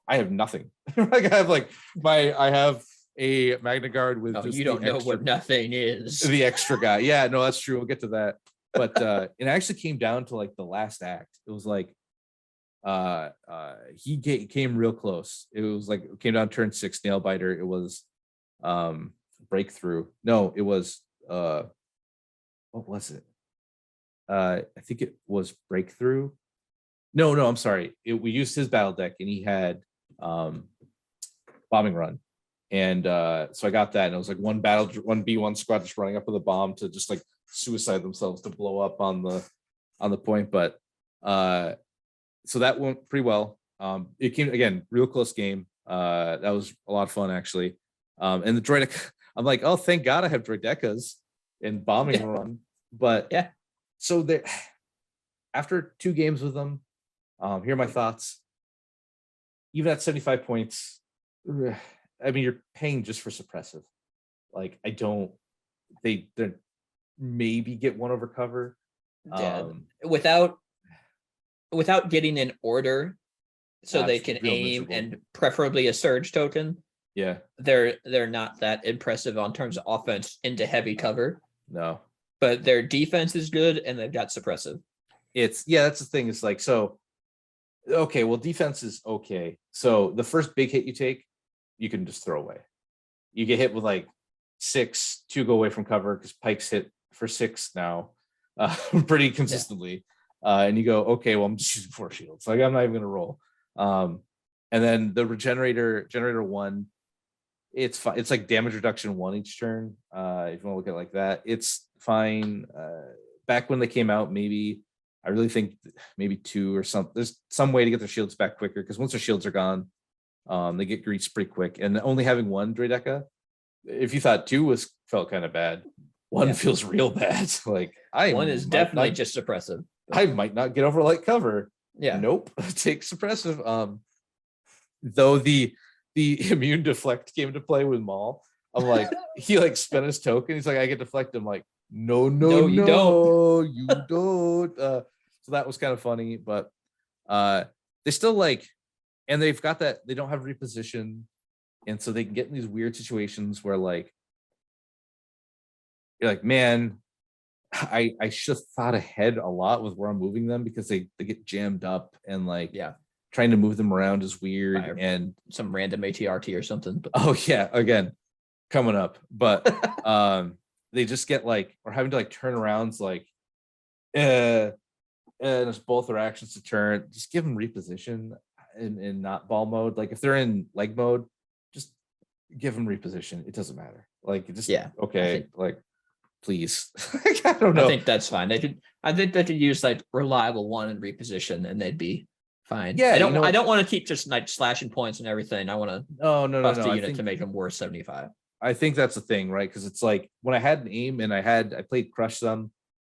I have nothing. Like I have a Magna Guard with you don't know what nothing is. The extra guy. Yeah, no, that's true. We'll get to that. But it actually came down to like the last act. It was like he came real close. It was like it came down turn 6 nail biter. It was breakthrough. No, it was what was it? I think it was breakthrough. No, I'm sorry. We used his battle deck and he had bombing run. And so I got that and it was like one B1 squad just running up with a bomb to just like suicide themselves to blow up on the point. But so that went pretty well. It came again, real close game. That was a lot of fun actually. And the Droideca, I'm like, oh, thank God I have Droidecas in bombing run. But yeah, so after 2 games with them, here are my thoughts. Even at 75 points, I mean, you're paying just for suppressive. Like, they maybe get 1 over cover. Without getting an order so they can aim miserable. and preferably a surge token. Yeah. They're not that impressive on terms of offense into heavy cover. No. But their defense is good and they've got suppressive. That's the thing. It's like, so okay, well, defense is okay. So the first big hit you take, you can just throw away. You get hit with like 6, 2 go away from cover because Pike's hit for 6 now, pretty consistently. And you go, okay, well, I'm just using 4 shields. Like I'm not even gonna roll. And then the generator 1, it's fine. It's like damage reduction 1 each turn. If you want to look at it like that, it's fine. Back when they came out, maybe I really think maybe 2 or something. There's some way to get their shields back quicker because once their shields are gone, they get greased pretty quick. And only having 1 Droideca, if you thought 2 felt kind of bad, 1 feels real bad. Like 1 is definitely just suppressive. I might not get over light cover. Yeah. Nope. Take suppressive. Though the immune deflect came into play with Maul. I'm like, he like spent his token. He's like, I get deflect. I'm like, no, No, you don't. you don't. So that was kind of funny, but they still like, and they've got that, they don't have reposition. And so they can get in these weird situations where like, you're like, man, I should have thought ahead a lot with where I'm moving them, because they get jammed up, and like trying to move them around is weird. And some random ATRT or something. But oh yeah, again, coming up. But they just get like, or having to like turn arounds like and it's both their actions to turn. Just give them reposition in not ball mode. Like if they're in leg mode, just give them reposition. It doesn't matter. Like just okay, like please. I don't know. I think that's fine. I think they could use like reliable one and reposition, and they'd be fine. Yeah, I don't want to keep just like slashing points and everything. I want to no bust a unit to make them worth 75. I think that's the thing, right? Because it's like when I had an aim and I played Crush Them,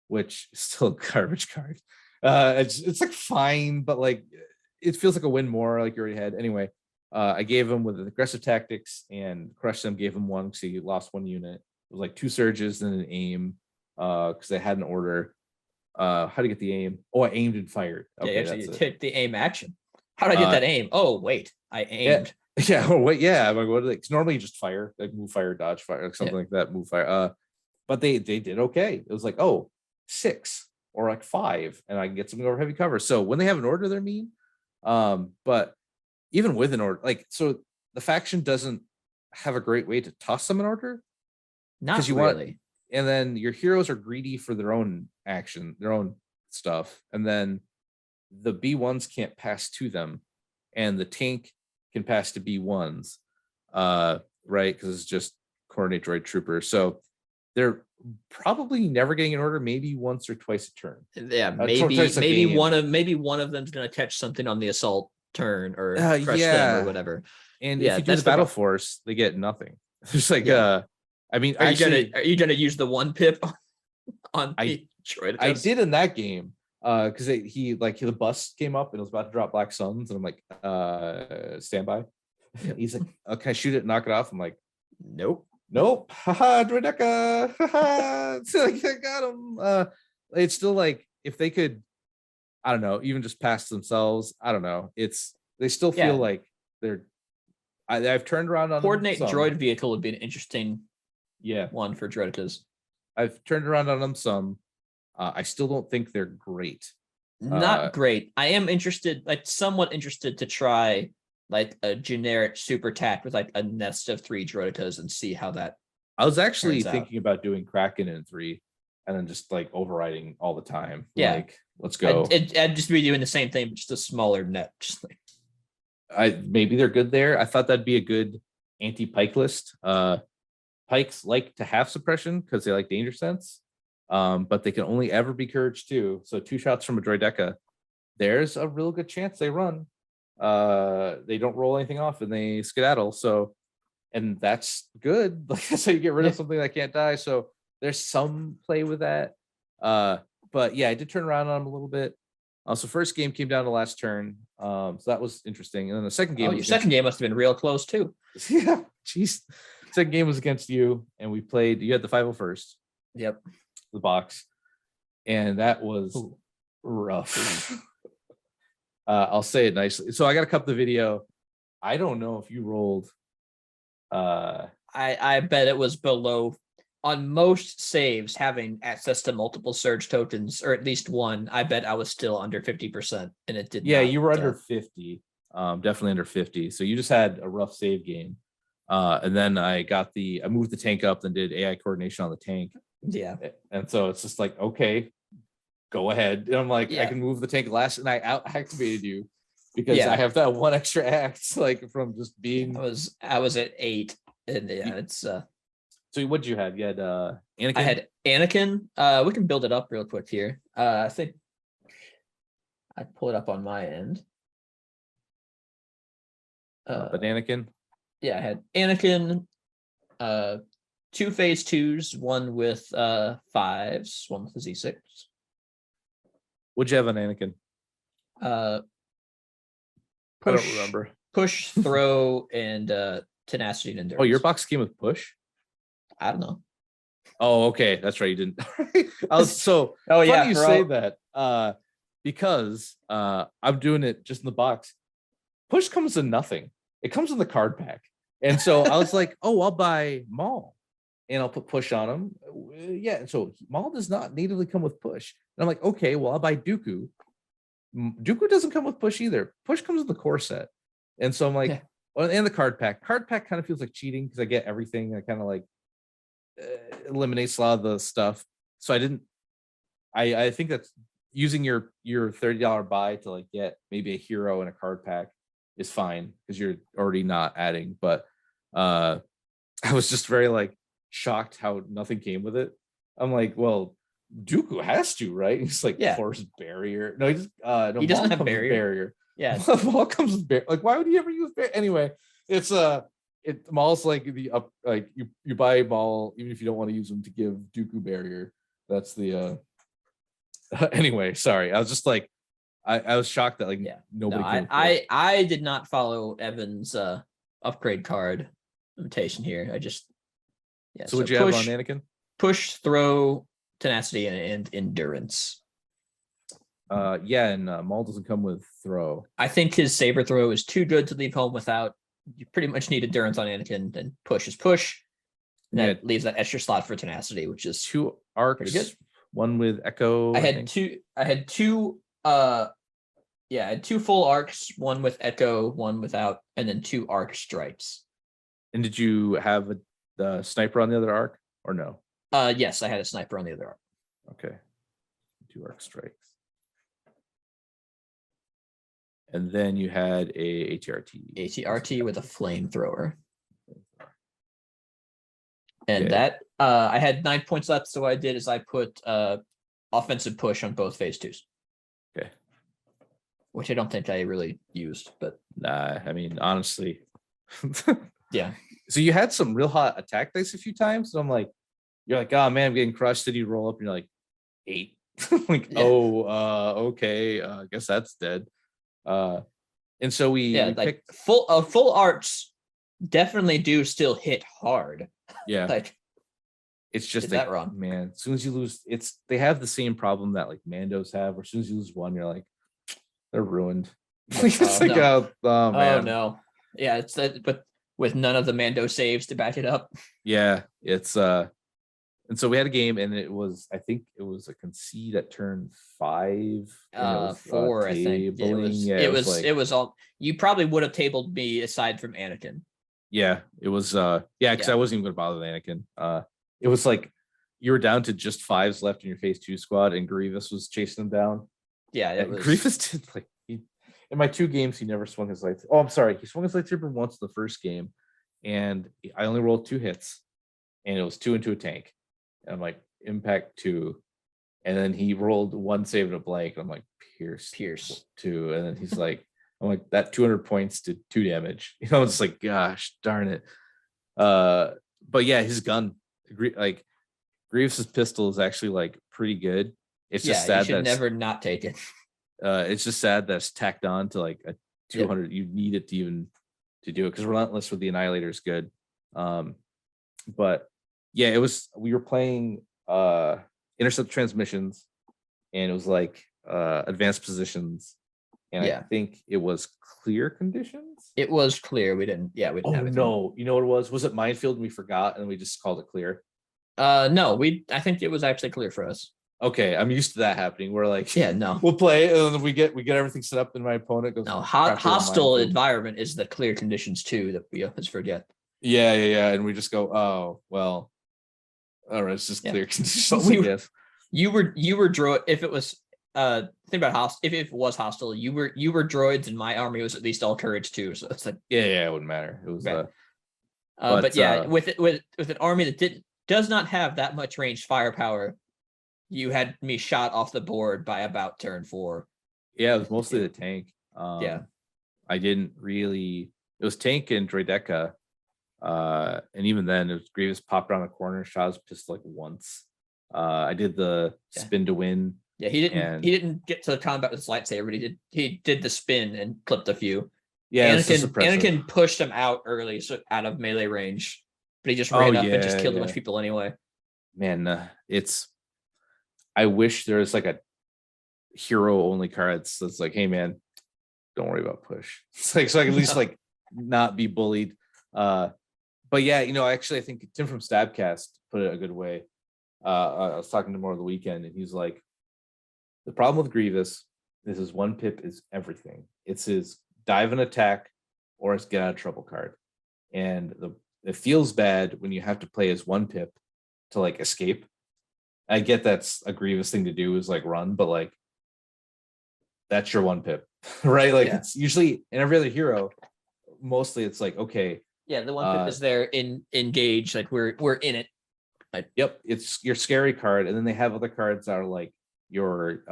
which is still a garbage card. It's like fine, but like it feels like a win more, like you already had. Anyway, I gave him with aggressive tactics, and Crush Them gave him one because he lost one unit. It was like 2 surges and an aim, because they had an order. How to get the aim? Oh, I aimed and fired. Okay, actually hit the aim action. How did I get that aim? Oh, wait, I aimed. Yeah. Oh, wait. Yeah. I'm like, what? Like, normally you just fire, like move, fire, dodge, fire, like something like that. Move, fire. But they did okay. It was like, oh, 6 or like 5, and I can get something over heavy cover. So when they have an order, they're mean. But even with an order, like, so the faction doesn't have a great way to toss them an order. Not really. And then your heroes are greedy for their own action, their own stuff. And then the B1s can't pass to them, and the tank can pass to B1s, right? Because it's just coordinate droid trooper. So they're probably never getting an order, maybe once or twice a turn. Yeah, maybe one of them's gonna catch something on the assault turn or crush them or whatever. And if you do the battle force, they get nothing. It's like I mean, are you gonna use the 1 pip on the droid? I did in that game. Because the bus came up and it was about to drop Black Suns, and I'm like, stand by. He's like, oh, can I shoot it and knock it off? I'm like, nope. Haha, Droideka. Haha. So like, I got him. It's still like, if they could, I don't know, even just pass themselves. I don't know. They still feel like they're. I've turned around on coordinate droid vehicle would be an interesting one for Droidekas. I've turned around on them some. I still don't think they're great. Not great. I am interested, like somewhat interested, to try like a generic super tack with like a nest of 3 Droidekas and see how that. I was actually thinking about doing Kraken in 3 and then just like overriding all the time. Yeah. Like, let's go. I'd just be doing the same thing, but just a smaller net. Just like maybe they're good there. I thought that'd be a good anti-pike list. Pikes like to have suppression because they like danger sense. But they can only ever be courage 2. So 2 shots from a droideka, there's a real good chance they run. They don't roll anything off and they skedaddle. So, and that's good. Like that's how you get rid of something that can't die. So there's some play with that. But yeah, I did turn around on them a little bit. So first game came down to last turn. So that was interesting. And then the second game. Your second game must have been real close too. Yeah, jeez. Second game was against you, and we played. You had the 501st. Yep. The box, and that was rough. I'll say it nicely. So I got to cut the video. I don't know if you rolled. I bet it was below on most saves, having access to multiple surge tokens, or at least one. I bet I was still under 50%, and it did. Yeah, you were under 50. Definitely under 50. So you just had a rough save game. And then I moved the tank up and did AI coordination on the tank. Yeah. And so it's just like, okay, go ahead. And I'm like, I can move the tank last, and I out activated you because I have that 1 extra act, like from just being. I was at 8, and it's. So what'd you have? You had Anakin. I had Anakin. We can build it up real quick here. I think I pull it up on my end. But Anakin. Yeah, I had Anakin. 2 phase 2s, 1 with 5s, 1 with a Z6. What'd you have on Anakin? I don't remember. Push, throw, and tenacity and endurance. Oh, your box came with push? I don't know. Oh, okay, that's right. You didn't. I was so Oh, funny yeah, you bro. say that. Because I'm doing it just in the box. Push comes in nothing. It comes in the card pack, and so I was like, oh, I'll buy Maul, and I'll put push on him. Yeah, and so Maul does not natively come with push. And I'm like, okay, well, I'll buy Dooku. Dooku doesn't come with push either. Push comes with the core set, and so I'm like, Yeah. well, and the card pack. Card pack kind of feels like cheating because I get everything. I kind of like eliminates a lot of the stuff. So I didn't. I think that's using your $30 buy to like get maybe a hero and a card pack is fine because you're already not adding. But I was just very like shocked how nothing came with it. I'm like, well, Dooku has to, right? He's like Yeah. force barrier. No, he just no. He doesn't Maul have comes with barrier. barrier. Yeah. Maul comes with barrier. Like, why would he ever use barrier? Anyway, it's Maul's like the up, like you buy Maul even if you don't want to use him to give Dooku barrier. That's the anyway, sorry. I was just like I was shocked that like Yeah. nobody No, came with push. I did not follow Evan's upgrade card limitation here. I just So what'd you have on Anakin? Push, throw, tenacity, and endurance. Yeah, and Maul doesn't come with throw. I think his saber throw is too good to leave home without. You pretty much need endurance on Anakin, and push is push. And that leaves that extra slot for tenacity, which is 2 arcs. pretty good. One with Echo. I had two full arcs, one with Echo, one without, and then 2 arc stripes. And did you have the sniper on the other arc or no? Yes, I had a sniper on the other arc. Okay. 2 arc strikes. And then you had a ATRT. ATRT with a flamethrower. And Okay. that I had 9 points left, so what I did is I put offensive push on both phase 2s. Okay. Which I don't think I really used, but Nah, I mean, honestly. yeah. So you had some real hot attack dice a few times. So I'm like, you're like, oh man, I'm getting crushed. Then you roll up and you're like 8. Like, Yeah. Okay. I guess that's dead. And so we like picked, full arts definitely do still hit hard. yeah. Like It's just Is that wrong? man. As soon as you lose, they have the same problem that like Mandos have, where as soon as you lose one, you're like, they're ruined. It's like, no. oh man. Oh no. Yeah, it's that, but with none of the Mando saves to back it up. Yeah, it's and so we had a game, and I think it was a concede at turn 5. And it was, 4, I think. tabling. It was all. You probably would have tabled me aside from Anakin. Yeah, it was because I wasn't even going to bother with Anakin. It was like you were down to just 5s left in your phase 2 squad, and Grievous was chasing them down. Yeah, it was. Grievous did like in my 2 games he never swung his lightsaber. Oh, I'm sorry, he swung his lightsaber once in the first game, and I only rolled 2 hits, and it was 2 into a tank. And I'm like, impact 2, and then he rolled 1 save and a blank. I'm like, Pierce 2, and then he's like, I'm like, that 200 points did 2 damage. You know, it's like, gosh darn it. But yeah, his gun, like Grievous's pistol is actually like pretty good. It's just sad you should that never not take it. It's just sad that it's tacked on to like a 200. You need it to even to do it, because Relentless with the Annihilator is good. But yeah, it was, we were playing intercept transmissions, and it was like advanced positions, and I think it was clear conditions. It was clear. We didn't have it. No, you know what it was? Was it minefield and we forgot and we just called it clear? No, I think it was actually clear for us. Okay, I'm used to that happening. We're like, no, we'll play, and then we get everything set up, and my opponent goes, no, hostile environment is the clear conditions too that we always forget. Yeah, and we just go, oh well, all right, it's just clear conditions. But you were droid. If it was think about hostile. If it was hostile, you were droids, and my army was at least all courage too. So it's like it wouldn't matter. It was but yeah, with an army that does not have that much ranged firepower, you had me shot off the board by about turn 4. Yeah, it was mostly the tank. I didn't really. It was tank and Droideka, and even then, it was Grievous popped around the corner, shot his pistol like once. I did the spin to win. Yeah, he didn't get to the combat with his lightsaber, but he did the spin and clipped a few. Yeah, Anakin pushed him out early, so out of melee range. but he just Oh, ran up and just yeah, killed a bunch yeah. of people anyway. Man, I wish there was like a hero only cards that's like, hey man, don't worry about push. It's like, so I can at least like not be bullied. But yeah, actually I think Tim from Stabcast put it a good way. I was talking to him over the weekend and he's like, the problem with Grievous is his one pip is everything. It's his dive and attack or his get out of trouble card. And it feels bad when you have to play his one pip to like escape. I get that's a Grievous thing to do is like run, but like that's your one pip, right? Like it's usually in every other hero, mostly it's like, okay. Yeah, the one pip is there in engage, like we're in it. Yep, it's your scary card, and then they have other cards that are like your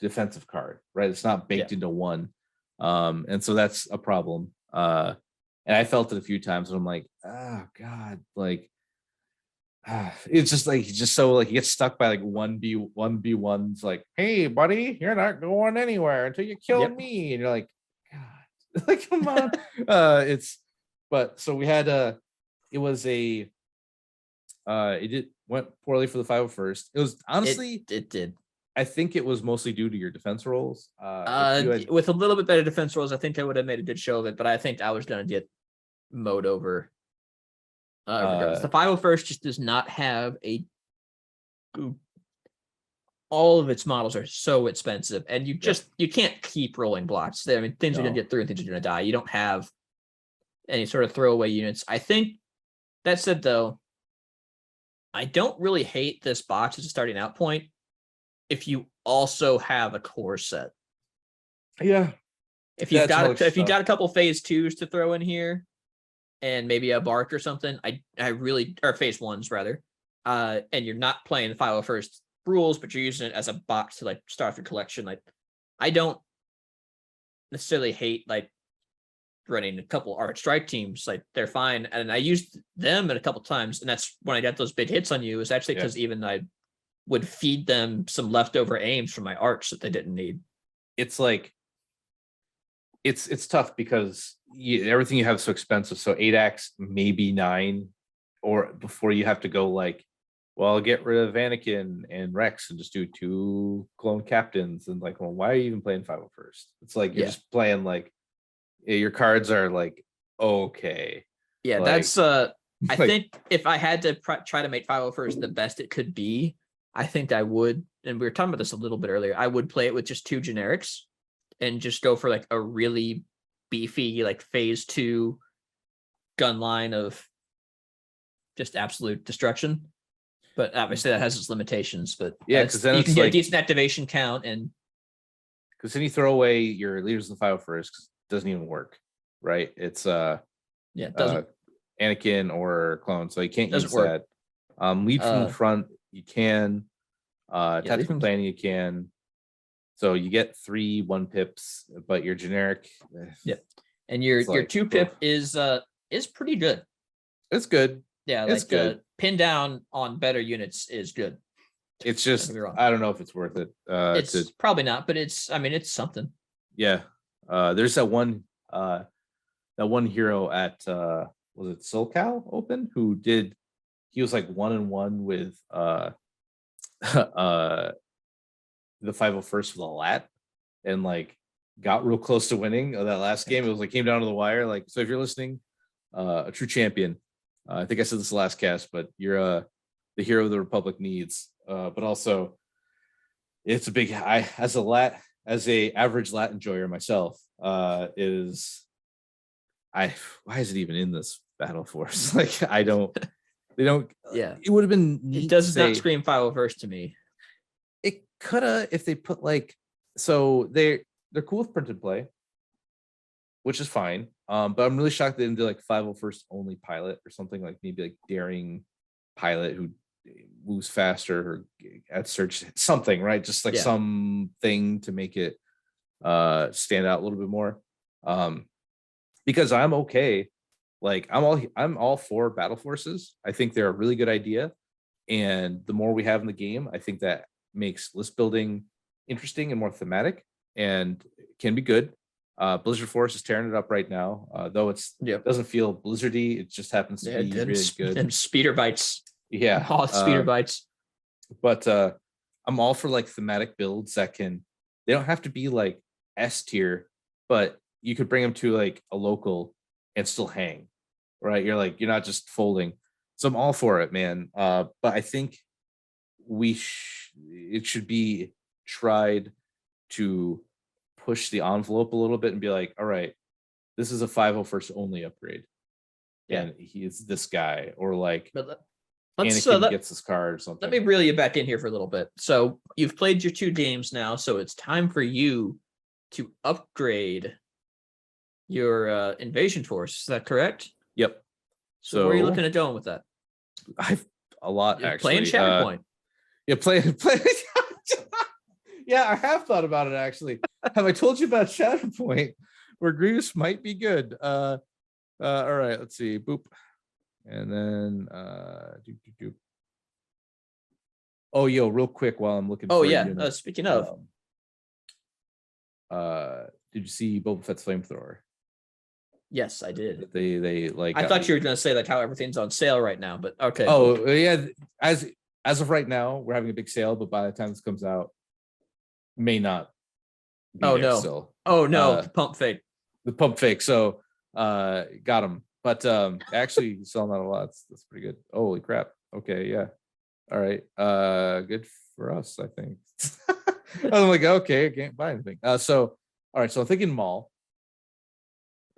defensive card, right? It's not baked into one. And so that's a problem. And I felt it a few times when I'm like, oh God, like it's just like he gets stuck by like 1v1s like, hey buddy, you're not going anywhere until you kill me. And you're like, God, like come on. So we had it was a went poorly for the 501st. It was honestly it did. I think it was mostly due to your defense rolls. With a little bit better defense rolls, I think I would have made a good show of it, but I think I was gonna get mowed over. Regardless. The 501st just does not have all of its models are so expensive, and you can't keep rolling blocks. I mean, things are gonna get through and things are gonna die. You don't have any sort of throwaway units. I think that said, though, I don't really hate this box as a starting out point if you also have a core set. Yeah. If you've got a couple phase 2s to throw in here and maybe a bark or something, I really, or phase 1s rather, and you're not playing the 501st rules, but you're using it as a box to like start off your collection. Like, I don't necessarily hate like running a couple art strike teams. Like, they're fine, and I used them a couple times, and that's when I got those big hits on you. Is actually because even I would feed them some leftover aims from my arcs that they didn't need. It's like it's tough because everything you have is so expensive. So 8x, maybe 9, or before you have to go like, well, I'll get rid of Anakin and Rex and just do 2 clone captains. And like, well, why are you even playing 501st? It's like you're just playing like your cards are like, okay. Yeah, like, that's I think if I had to try to make 501st the best it could be, I think I would, and we were talking about this a little bit earlier, I would play it with just 2 generics and just go for like a really beefy like phase 2 gun line of just absolute destruction. But obviously that has its limitations. But because then you can get like a decent activation count, and because then you throw away your leaders in the 501st, doesn't even work, right? It's it doesn't Anakin or clone, so you can't use work. that. Lead from the front, you can. Tactical planning, you can. So you get 3 1 pips, but your generic, and your like, 2 pip is pretty good. It's good. Yeah, it's like good. Pin down on better units is good. It's just I don't know if it's worth it. It's probably not, but it's something. Yeah. There's that one hero at was it SoulCal Open he was like 1-1 with the 501st with a lat and like got real close to winning that last game. It was like came down to the wire. Like, so if you're listening, a true champion, I think I said this last cast, but you're the hero the Republic needs. But also it's a big, as a average lat enjoyer myself, why is it even in this battle force? Like, they don't, it would have been neat. It does not scream 501st to me. It coulda, if they put like, so they're cool with printed play, which is fine. But I'm really shocked they didn't do like 501st only pilot or something, like maybe like daring pilot who moves faster or at search something, right? Just like something to make it stand out a little bit more. Because I'm okay. Like I'm all for battle forces. I think they're a really good idea. And the more we have in the game, I think that makes list building interesting and more thematic and can be good. Blizzard Force is tearing it up right now, though it doesn't feel blizzardy. It just happens to be really good. And speeder bites. Yeah, Oh, speeder bites. But I'm all for like thematic builds that they don't have to be like S tier, but you could bring them to like a local and still hang, right? You're not just folding. So I'm all for it, man. But I think it should be tried to push the envelope a little bit and be like, all right, this is a 501st only upgrade. Yeah. And he is this guy, or like Let's Anakin gets this card or something. Let me reel you back in here for a little bit. So you've played your 2 games now, so it's time for you to upgrade your invasion force. Is that correct? Yep. So where are you looking at going with that? I've a lot actually. Playing Shatterpoint. Yeah, play. Yeah, I have thought about it actually. Have I told you about Shatterpoint, where Grievous might be good? All right, let's see. Boop. And then oh, yo, real quick while I'm looking Oh for yeah. Speaking of, did you see Boba Fett's flamethrower? yes, I did. They like. I thought you were going to say like how everything's on sale right now, but okay. Oh yeah, as of right now, we're having a big sale, but by the time this comes out, may not. Be Oh there no! Still. Oh no! Pump fake. The pump fake. So got him. But actually selling out a lot. That's pretty good. Holy crap. Okay, yeah. All right. Good for us, I think. I'm like, okay, I can't buy anything. So all right, so I'm thinking Maul.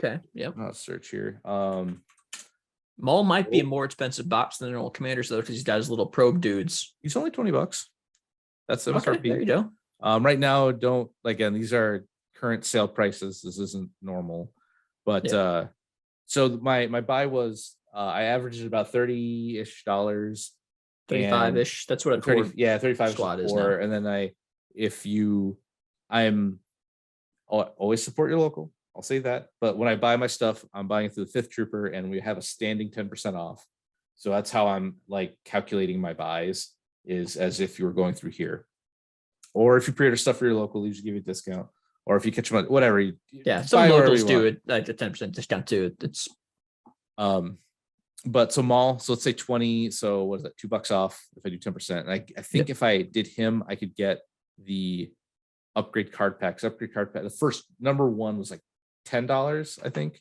Okay. Yep. I'll search here. Maul might be a more expensive box than normal commanders though, because he's got his little probe dudes. He's only $20. That's Okay, there you go. Right now, again, these are current sale prices. This isn't normal. But so my buy was I averaged about $30-ish. 35-ish. That's what a 30, yeah, 35 squad is now. And then I'm always support your local. I'll say that. But when I buy my stuff, I'm buying it through the 5th Trooper, and we have a standing 10% off. So that's how I'm like calculating my buys, is as if you were going through here. Or if you pre-order stuff for your local, they usually give you a discount. Or if you catch them on whatever. Yeah, some locals do it like a 10% discount too. It's but so Maul, so let's say 20. So what is that? $2 off if I do 10%. And I think if I did him, I could get the upgrade card packs. Upgrade card pack. The first number one was like $10, I think.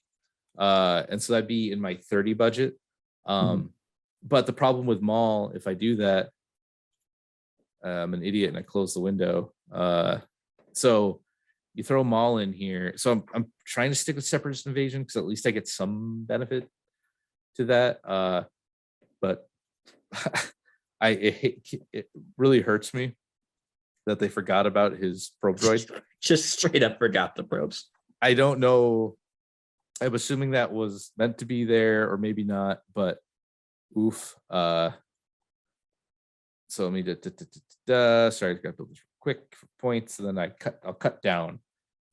And so that'd be in my 30 budget. But the problem with Maul, if I do that, I'm an idiot and I close the window. So you throw Maul in here. So I'm trying to stick with Separatist Invasion because at least I get some benefit to that. But it really hurts me that they forgot about his probe droid. Just straight up forgot the probes. I don't know. I'm assuming that was meant to be there or maybe not, but oof. So let me sorry, I got to build this quick points, and then I'll cut down.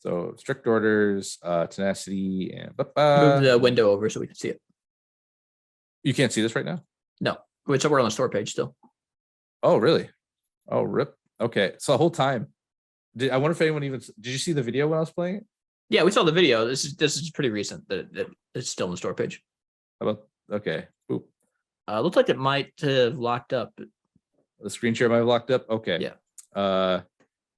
So strict orders, tenacity, and move the window over so we can see it. You can't see this right now? No. We're on the store page still. Oh, really? Oh, rip. Okay. So the whole time. I wonder if anyone did you see the video when I was playing it? Yeah, we saw the video. This is pretty recent that it's still on the store page. How about okay. Boop. Looks like it might have locked up. The screen share might have locked up. Okay. Yeah.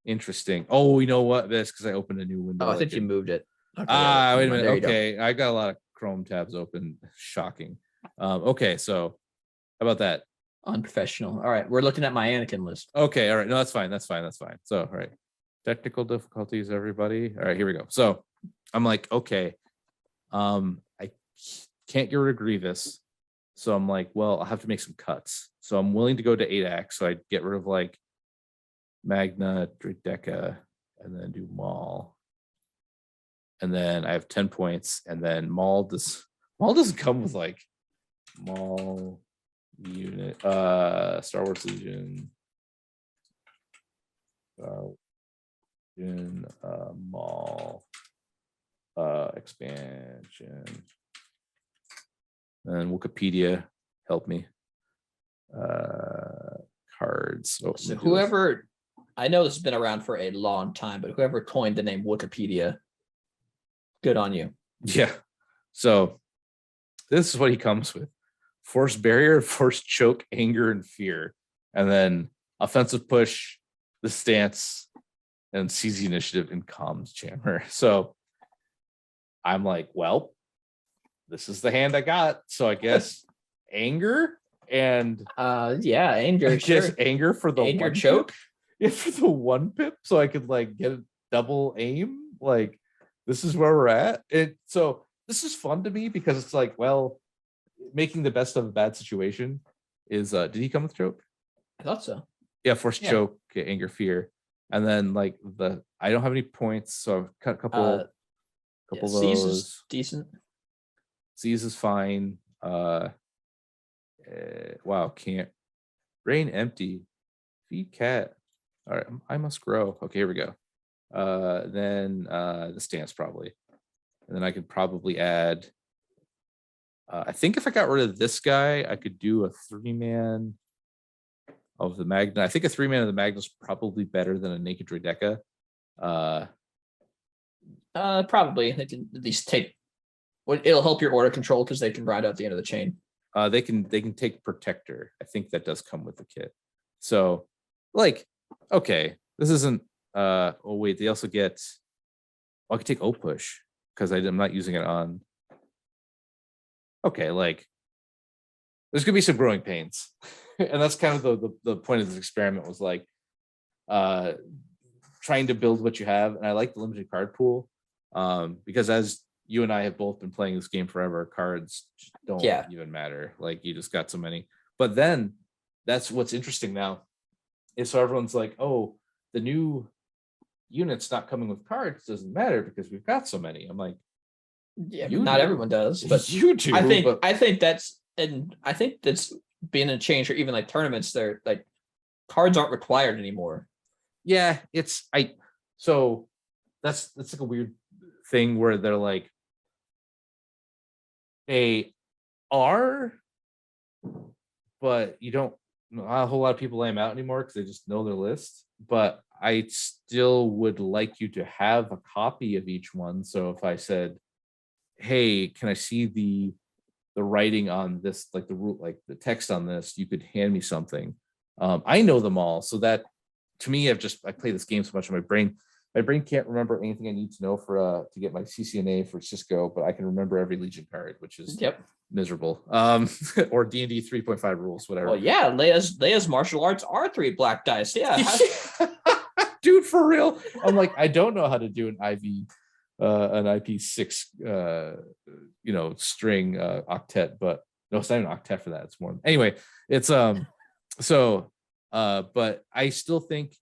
Interesting. Oh, you know what? This because I opened a new window. Oh, I think you moved it. Okay, wait a minute. Okay, I got a lot of Chrome tabs open. Shocking. Okay, so how about that? Unprofessional. All right, we're looking at my Anakin list. Okay, all right. No, that's fine. So, all right. Technical difficulties, everybody. All right, here we go. So I'm like, okay, I can't get rid of Grievous. So I'm like, well, I'll have to make some cuts. So I'm willing to go to 8-ax. So I'd get rid of like Magna, Dredeca, and then do Maul. And then I have 10 points. And then Maul doesn't come with like Maul unit, Star Wars Legion, Maul, expansion, and Wikipedia help me. Cards. Oh, so whoever, I know this has been around for a long time, but whoever coined the name Wikipedia Good on you. Yeah. So this is what he comes with: force barrier, force choke, anger, and fear, and then offensive push, the stance, and seize the initiative and comms jammer. So I'm like, well, this is the hand I got. So I guess anger and Yeah, anger, sure. anger for the Anger one choke. pip. Yeah, for the 1 pip, so I could like get a double aim. Like, this is where we're at. So this is fun to me because it's like, well, making the best of a bad situation is did he come with choke? I thought so. Yeah, force Yeah. choke, anger, fear. And then like I don't have any points, so I've cut a couple Yeah, of Seize is those. decent. Seize is fine. Wow, can't. Brain empty. Feed cat. All right, I must grow. Okay, here we go. Then the stance probably. And then I could probably add, I think if I got rid of this guy, I could do a 3-man of the Magna. I think a 3-man of the Magna is probably better than a Naked Dredeca. Probably they can at least take. It'll help your order control because they can ride out the end of the chain. They can take Protector. I think that does come with the kit. So, like, okay, this isn't. Oh wait, they also get. I could take O push because I'm not using it on. Okay, like, there's gonna be some growing pains, and that's kind of the point of this experiment was like, trying to build what you have, and I like the limited card pool, because as you and I have both been playing this game forever, cards don't even matter. Like, you just got so many. But then that's what's interesting now is so everyone's like, oh, the new units not coming with cards doesn't matter because we've got so many. I'm like, yeah, not everyone does, but you do. I think that's being a change, or even like tournaments. They're like, cards aren't required anymore. Yeah, so that's like a weird thing where they're like, they are, but you don't. Not a whole lot of people lay them out anymore because they just know their list. But I still would like you to have a copy of each one. So if I said, hey, can I see the writing on this, like the rule, like the text on this, you could hand me something. I know them all, so that to me, I play this game so much in my brain. My brain can't remember anything I need to know for to get my CCNA for Cisco, but I can remember every Legion card, which is miserable. Or D&D 3.5 rules, whatever. Well, yeah, Leia's martial arts are 3 black dice. Yeah. Dude, for real. I'm like, I don't know how to do an IP6 string octet, but no, it's not an octet for that. It's more. Anyway, it's but I still think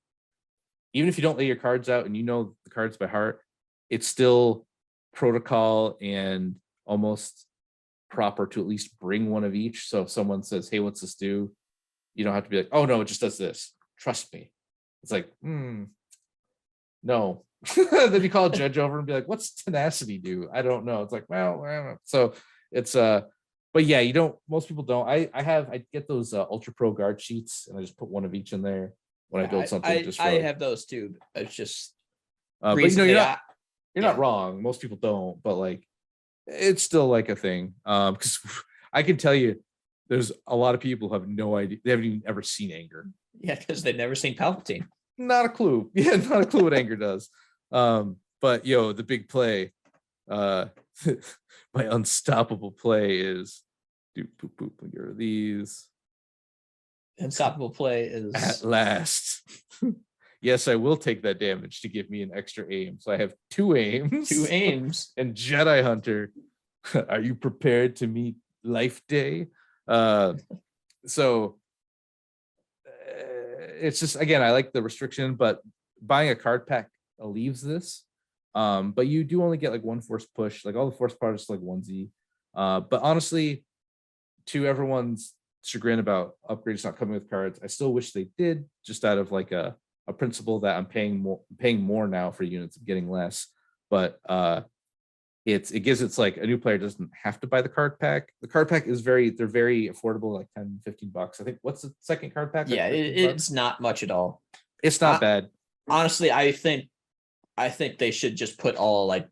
even if you don't lay your cards out and you know the cards by heart, it's still protocol and almost proper to at least bring one of each. So if someone says, hey, what's this do? You don't have to be like, oh no, it just does this. Trust me. It's like, no. Then you call a judge over and be like, what's tenacity do? I don't know. It's like, well, I don't know. So it's but yeah, you don't, most people don't. I get those Ultra Pro guard sheets and I just put one of each in there when I build something. I have those too. It's just but you're not wrong. Most people don't, but like, it's still like a thing. Because I can tell you there's a lot of people who have no idea. They haven't even ever seen anger. Yeah, because they've never seen Palpatine. Not a clue. Yeah, not a clue what anger does. But the big play, my unstoppable play is do poop poop. Get rid of these. Unstoppable play is at last. Yes, I will take that damage to give me an extra aim. So I have 2 aims. 2 aims. And Jedi Hunter, are you prepared to meet Life Day? So it's just, again, I like the restriction, but buying a card pack leaves this. But you do only get like 1 force push. Like all the force parts is like 1Z. But honestly, to everyone's chagrin about upgrades not coming with cards, I still wish they did, just out of like a principle that I'm paying more now for units, getting less. But it gives, it's like a new player doesn't have to buy the card pack. The card pack is they're very affordable, like $10-15. I think, what's the second card pack? Yeah, it's not much at all. It's not bad. Honestly, I think they should just put all like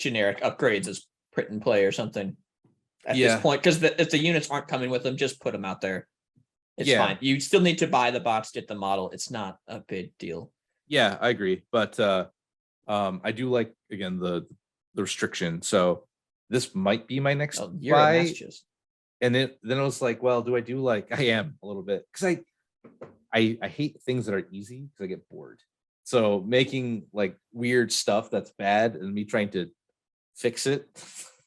generic upgrades as print and play or something at Yeah. this point, because if the units aren't coming with them, just put them out there. It's Yeah. fine. You still need to buy the box, get the model. It's not a big deal. Yeah, I agree. But I do like, again, the restriction. So this might be my next Oh, you're a buy. mess just. And then I was like, well, do I do like, I am a little bit, because I hate things that are easy because I get bored. So making like weird stuff that's bad and me trying to fix it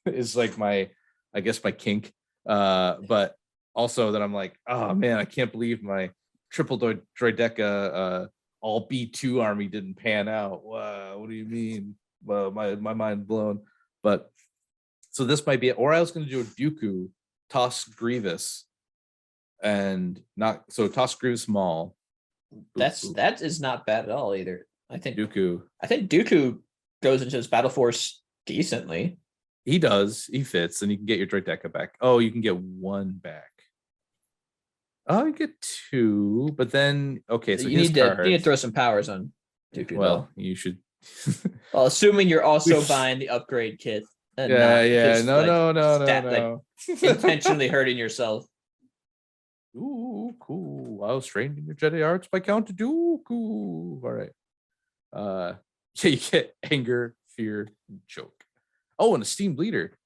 is like my kink. But also that I'm like, oh man, I can't believe my triple droideca all B2 army didn't pan out. Wow, what do you mean? Well, my mind blown. But so this might be it. Or I was going to do a Dooku, toss Grievous, and not so toss Grievous Maul. That is not bad at all either. I think Dooku. goes into his battle force decently. He does. He fits, and you can get your Droideca back. Oh, you can get one back. Oh, you get two, but then okay. So you need to throw some powers on Dooku. Well, though. you should. Well, assuming you're also buying the upgrade kit. And Yeah. No. Like, intentionally hurting yourself. Ooh, cool. I was trained in your Jedi arts by Count Dooku. All right. Yeah, you get anger, fear, and choke. Oh, and a steam bleeder.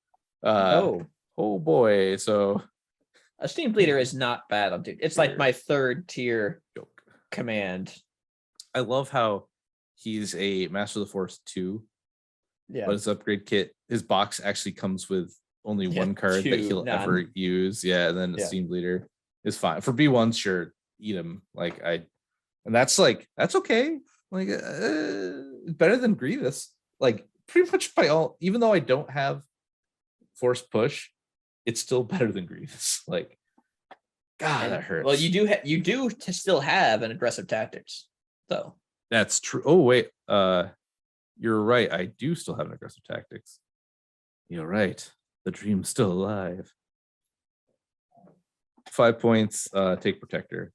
Oh boy. So a steam bleeder is not bad on Duke. It's like my third tier joke command. I love how he's a Master of the Force 2. Yeah. But his upgrade kit, his box actually comes with only one card that he'll ever use. Yeah, and then the steam bleeder is fine. For B1s, sure, eat him. Like and that's okay. Like better than Grievous. Like pretty much by all, even though I don't have Force Push, it's still better than Grievous. Like, God, that hurts. Well, you do still have an aggressive tactics, though. That's true. Oh wait, you're right. I do still have an aggressive tactics. You're right. The dream's still alive. 5 points. Take protector.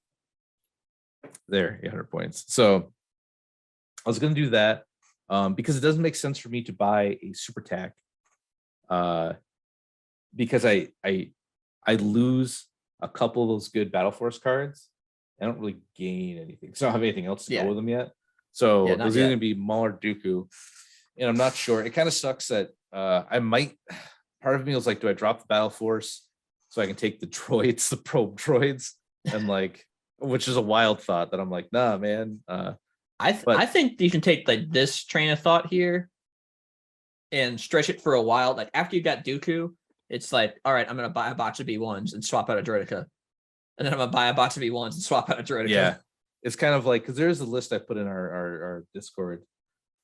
There, 800 points. So I was gonna do that because it doesn't make sense for me to buy a super tack. Because I lose a couple of those good Battle Force cards. I don't really gain anything. So I don't have anything else to go with them yet. So there's either gonna be Maul or Dooku, and I'm not sure. It kind of sucks that I might. Part of me was like, do I drop the Battle Force so I can take the droids, the probe droids, and like, which is a wild thought that I'm like, nah, man. I think you can take like this train of thought here and stretch it for a while. Like after you got Dooku, it's like, all right, I'm gonna buy a box of B1s and swap out a Droideka, and then I'm gonna buy a box of B1s and swap out a Droideka. Yeah, it's kind of like, because there's a list I put in our Discord,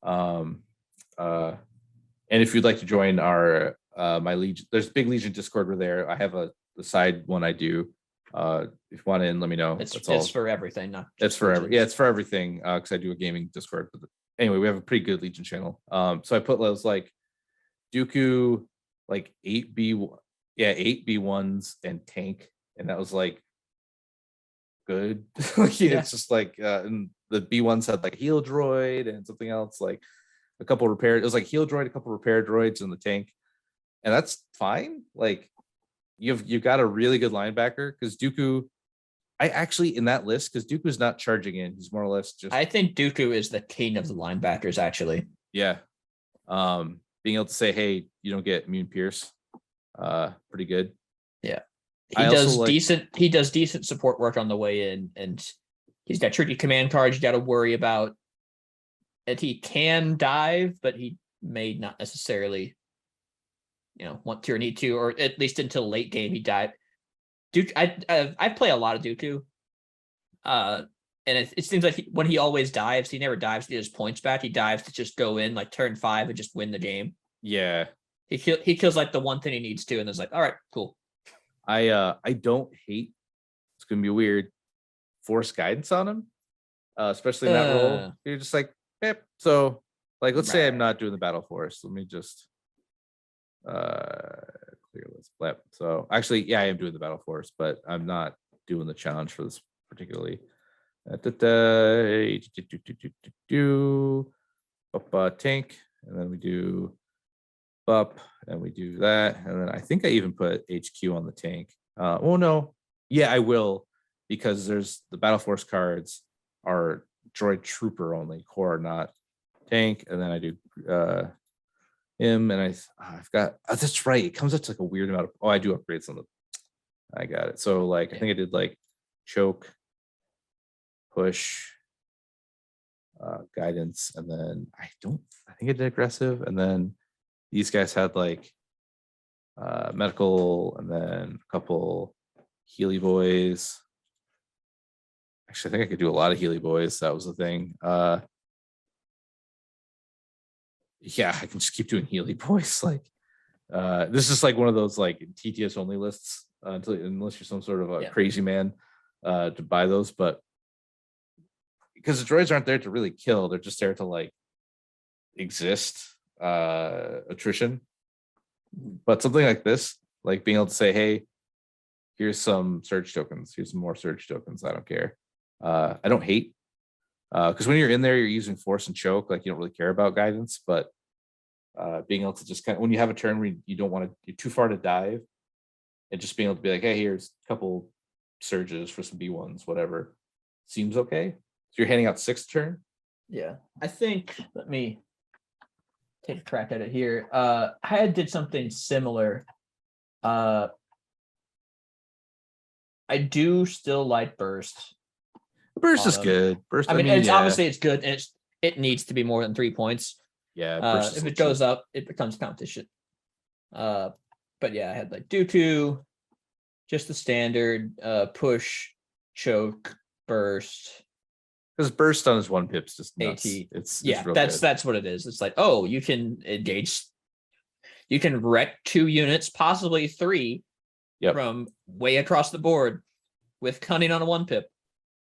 and if you'd like to join our my Legion, there's Big Legion Discord. We're there. I have the side one I do. If you want in, let me know. It's for everything, not it's for it's for everything. Because I do a gaming Discord. But anyway, we have a pretty good Legion channel. So I put those like Dooku, like 8 B1s and tank, and that was like good. It's just like and the B1s had like heal droid and something else, like a couple repair. It was like heal droid, a couple repair droids in the tank, and that's fine. Like you've got a really good linebacker, because Dooku, I actually in that list, because Dooku's not charging in, he's more or less just. I think Dooku is the king of the linebackers, actually. Yeah. Being able to say, hey, you don't get immune pierce, pretty good. Yeah. He does decent support work on the way in, and he's got tricky command cards you got to worry about. And he can dive, but he may not necessarily, want to or need to, or at least until late game he dive. Duke, I play a lot of Dooku, and it seems like when he always dives, he never dives to get his points back. He dives to just go in like turn 5 and just win the game. Yeah, he kills like the one thing he needs to, and it's like, all right, cool. I don't hate. It's gonna be weird. Force guidance on him, especially in that role. You're just like, yep. So, like, let's say I'm not doing the Battle Force. Let me just clear this flip. So actually, yeah, I am doing the Battle Force, but I'm not doing the challenge for this particularly. Tank, and then we do up, and we do that. And then I think I even put HQ on the tank. Oh no, yeah, I will, because there's the Battle Force cards are droid trooper only, core not tank. And then I do him, and I've got that's right. It comes up to like a weird amount of I do upgrades on the. I got it. So like I think I did like choke, push, guidance, and then I think I did aggressive, and then these guys had like medical, and then a couple Healy boys. Actually, I think I could do a lot of Healy boys. That was the thing. Yeah, I can just keep doing Healy boys. Like this is like one of those like TTS only lists unless you're some sort of a crazy man to buy those, but because the droids aren't there to really kill, they're just there to like exist, attrition. But something like this, like being able to say, hey, here's some surge tokens, here's some more surge tokens, I don't care. I don't hate, because when you're in there, you're using force and choke, like you don't really care about guidance, but being able to just kind of, when you have a turn where you don't want to, you're too far to dive, and just being able to be like, hey, here's a couple surges for some B1s, whatever, seems okay. So you're handing out 6th turn. Yeah, I think, let me take a crack at it here. I did something similar. I do still like burst. Burst is good. Burst, I mean it's obviously it's good, and it needs to be more than 3 points. Yeah, if it goes up, it becomes competition. But yeah, I had like Dooku, just the standard, push, choke, burst. Because burst on his 1 pip's just nuts. AT. It's Yeah, real that's good. what it is. It's like, oh, you can engage, you can wreck 2 units, possibly 3, from way across the board with cunning on a 1 pip.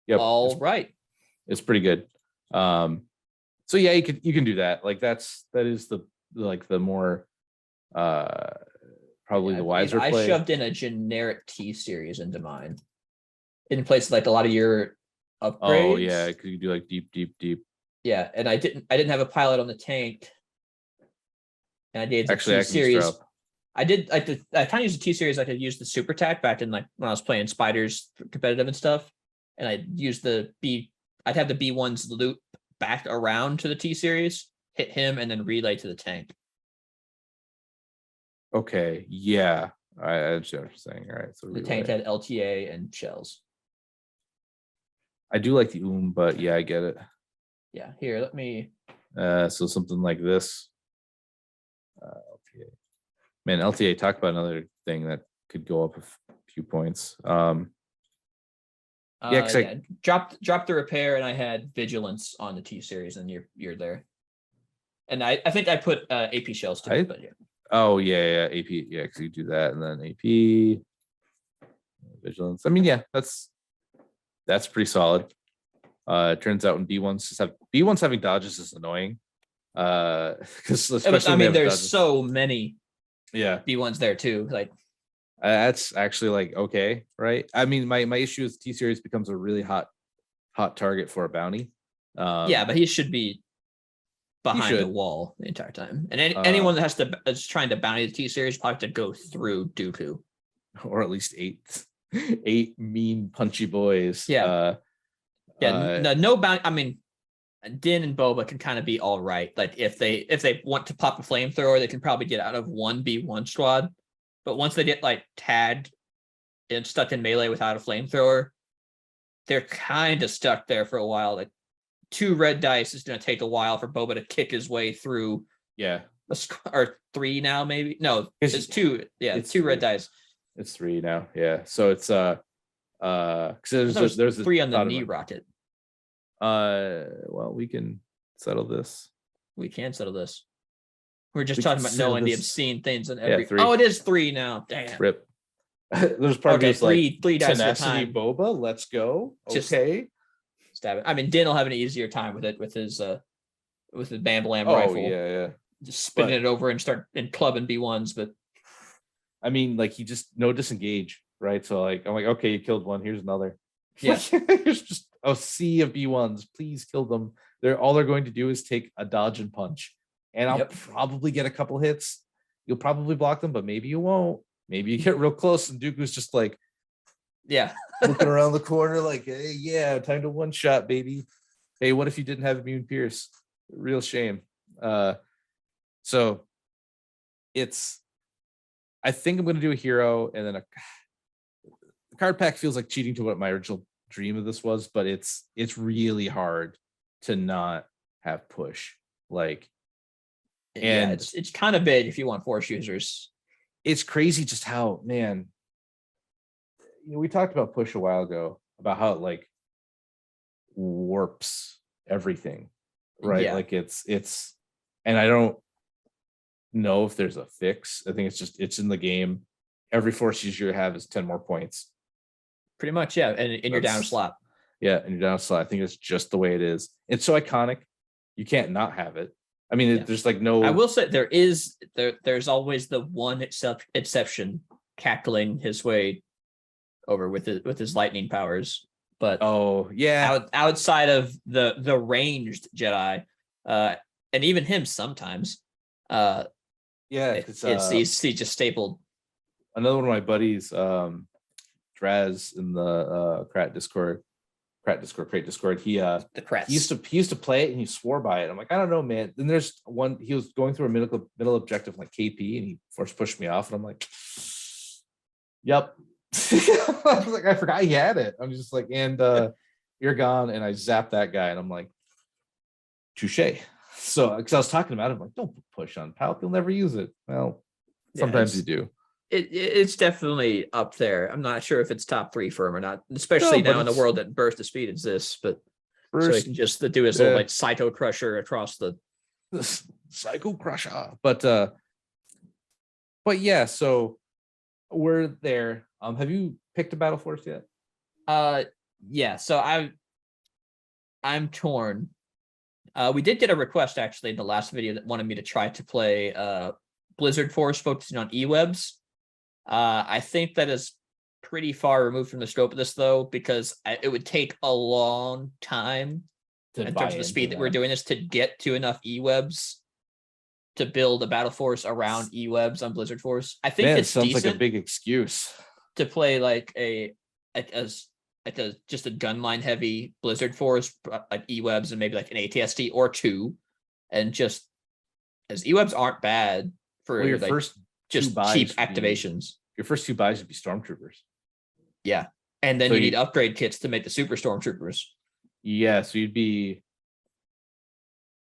Yep. All right. It's pretty good. So yeah, you can do that. Like that is the more probably the wiser play. I shoved in a generic T series into mine in place of like a lot of your upgrades. Oh yeah, because you do like deep. Yeah, and I didn't have a pilot on the tank, and I did actually T series. I kind of used the T series. I could use the super tack back in like when I was playing spiders competitive and stuff, and I used I'd have the B1s loop back around to the T series, hit him, and then relay to the tank. Okay, yeah, I understand what you're saying. All right, so the tank had LTA and shells. I do like the but yeah, I get it. Yeah, here, let me. So something like this. LTA. Man, LTA, talk about another thing that could go up a few points. Drop the repair, and I had vigilance on the T series, and you're there. And I think I put AP shells too. But yeah. Oh yeah, AP, yeah, because you do that, and then AP vigilance. I mean, yeah, that's pretty solid. It turns out when B1s having dodges is annoying. Because I mean, there's so many B1s there too. Like that's actually like okay, right? I mean, my issue is T series becomes a really hot target for a bounty. Yeah, but he should be behind the wall the entire time. And anyone that is trying to bounty the T series probably have to go through Dooku, or at least 8 mean punchy boys. Yeah. No bounty. I mean, Din and Boba can kind of be all right. Like if they want to pop a flamethrower, they can probably get out of 1 B1 squad. But once they get like tagged and stuck in melee without a flamethrower, they're kind of stuck there for a while. Like 2 red dice is going to take a while for Boba to kick his way through. Yeah. Or 3 now, maybe. No, it's 2. Yeah, it's 2 red dice. It's 3 now. Yeah. So it's because there's 3 on the knee rocket. Well, we can settle this. We can settle this. We're just talking about knowing the obscene things in every. 3. Oh, it is 3 now. Damn. Rip. There's probably three dice at a tenacity time. Boba. Let's go. Okay. Stab it. I mean, Din will have an easier time with it with his Bambalam rifle. Yeah. Just spinning it over and start clubbing B1s, but I mean, like he just no disengage, right? So like I'm like, okay, you killed one. Here's another. Yeah. Here's just a sea of B1s. Please kill them. All they're going to do is take a dodge and punch, and I'll probably get a couple hits. you'll probably block them, but maybe you won't. Maybe you get real close and Dooku's just like Yeah. looking around the corner like, hey, yeah, time to one shot, baby. Hey, what if you didn't have immune pierce? Real shame. So it's, I think I'm going to do a hero, and then a card pack feels like cheating to what my original dream of this was, but it's really hard to not have push. Like, Yeah, and it's kind of big if you want force users. it's crazy just how, man, we talked about push a while ago about how it like warps everything, right? Yeah. Like it's, and I don't know if there's a fix. I think it's in the game. Every force user you have is 10 more points. Pretty much, yeah. And in your down slot. Yeah, and your down slot. I think it's just the way it is. It's so iconic. You can't not have it. I mean, there's like no. I will say there's always the one exception, cackling his way over with his lightning powers. But oh yeah, outside of the ranged Jedi, and even him sometimes, yeah, he's just stapled. Another one of my buddies, Draz in the Crate Discord, he used to play it and he swore by it. I'm like, I don't know, man. Then there's one, he was going through a middle objective like KP and he force pushed me off, and I'm like, yep. I was like, I forgot he had it. I'm just like, and you're gone, and I zapped that guy, and I'm like, touche. So because I was talking about it, I'm like, don't push on Palp, you'll never use it. Well, sometimes you do. It's definitely up there. I'm not sure if it's top 3 for him or not, especially now in the world that burst of speed exists. But so he can just do his little like Psycho Crusher across the Psycho Crusher. But yeah, so we're there. Have you picked a Battle Force yet? Yeah. So I'm torn. We did get a request actually in the last video that wanted me to try to play Blizzard Force focusing on E-Webs. I think that is pretty far removed from the scope of this, though, because it would take a long time in terms of the speed that we're doing this to get to enough E-Webs to build a battle force around E-Webs on Blizzard Force. I think it sounds like a big excuse to play like just a gunline heavy Blizzard Force, like E-Webs and maybe like an ATST or 2, and just as E-Webs aren't bad for your like, first just cheap activations. Your first 2 buys would be Stormtroopers. Yeah. And then you need upgrade kits to make the Super Stormtroopers. Yeah, so you'd be...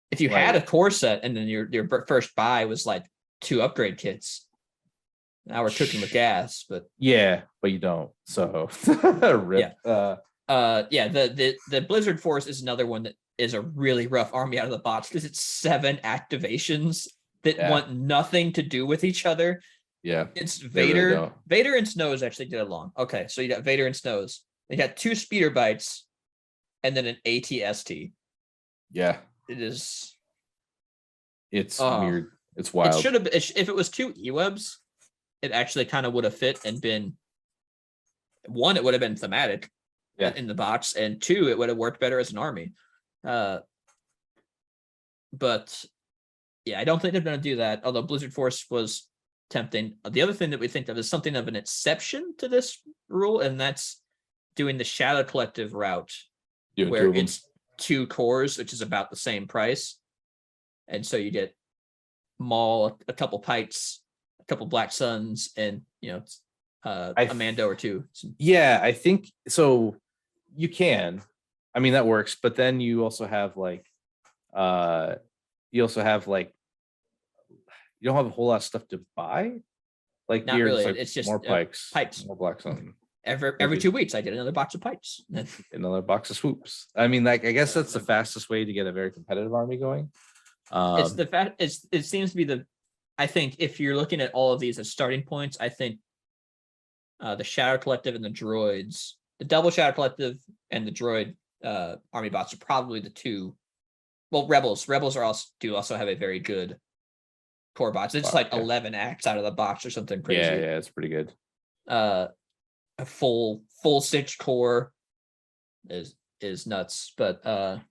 If you had a core set and then your first buy was like 2 upgrade kits, now we're cooking with gas, but... Yeah, but you don't, so... Rip. Yeah. The Blizzard Force is another one that is a really rough army out of the box because it's 7 activations that want nothing to do with each other. Yeah. It's Vader. Really Vader and Snows actually did along. Okay, so you got Vader and Snows. You got 2 speeder bites and then an ATST. Yeah. It's weird. It's wild. It should have been, if it was 2 E-Webs, it actually kind of would have fit and been 1, it would have been thematic in the box, and 2, it would have worked better as an army. But yeah, I don't think they're going to do that, although Blizzard Force was tempting. The other thing that we think of is something of an exception to this rule, and that's doing the Shadow Collective route, where it's 2 cores, which is about the same price. And so you get Maul, a couple Pikes, a couple Black Suns, and a Mando or 2. Yeah, I think so. You can. I mean, that works, but then you also have like you don't have a whole lot of stuff to buy. Like, not really. It's just more Pikes, more Black Sun. Every 2 weeks, I get another box of Pikes. Another box of Swoops. I mean, like, I guess that's the fastest way to get a very competitive army going. It's the fact. It seems to be I think if you're looking at all of these as starting points, I think the Shatter Collective and the droids, the double Shatter Collective and the droid army bots are probably the 2. Well, Rebels are also have a very good core bots. It's like 11 acts out of the box or something crazy. Yeah, it's pretty good. A full 6 core is nuts, but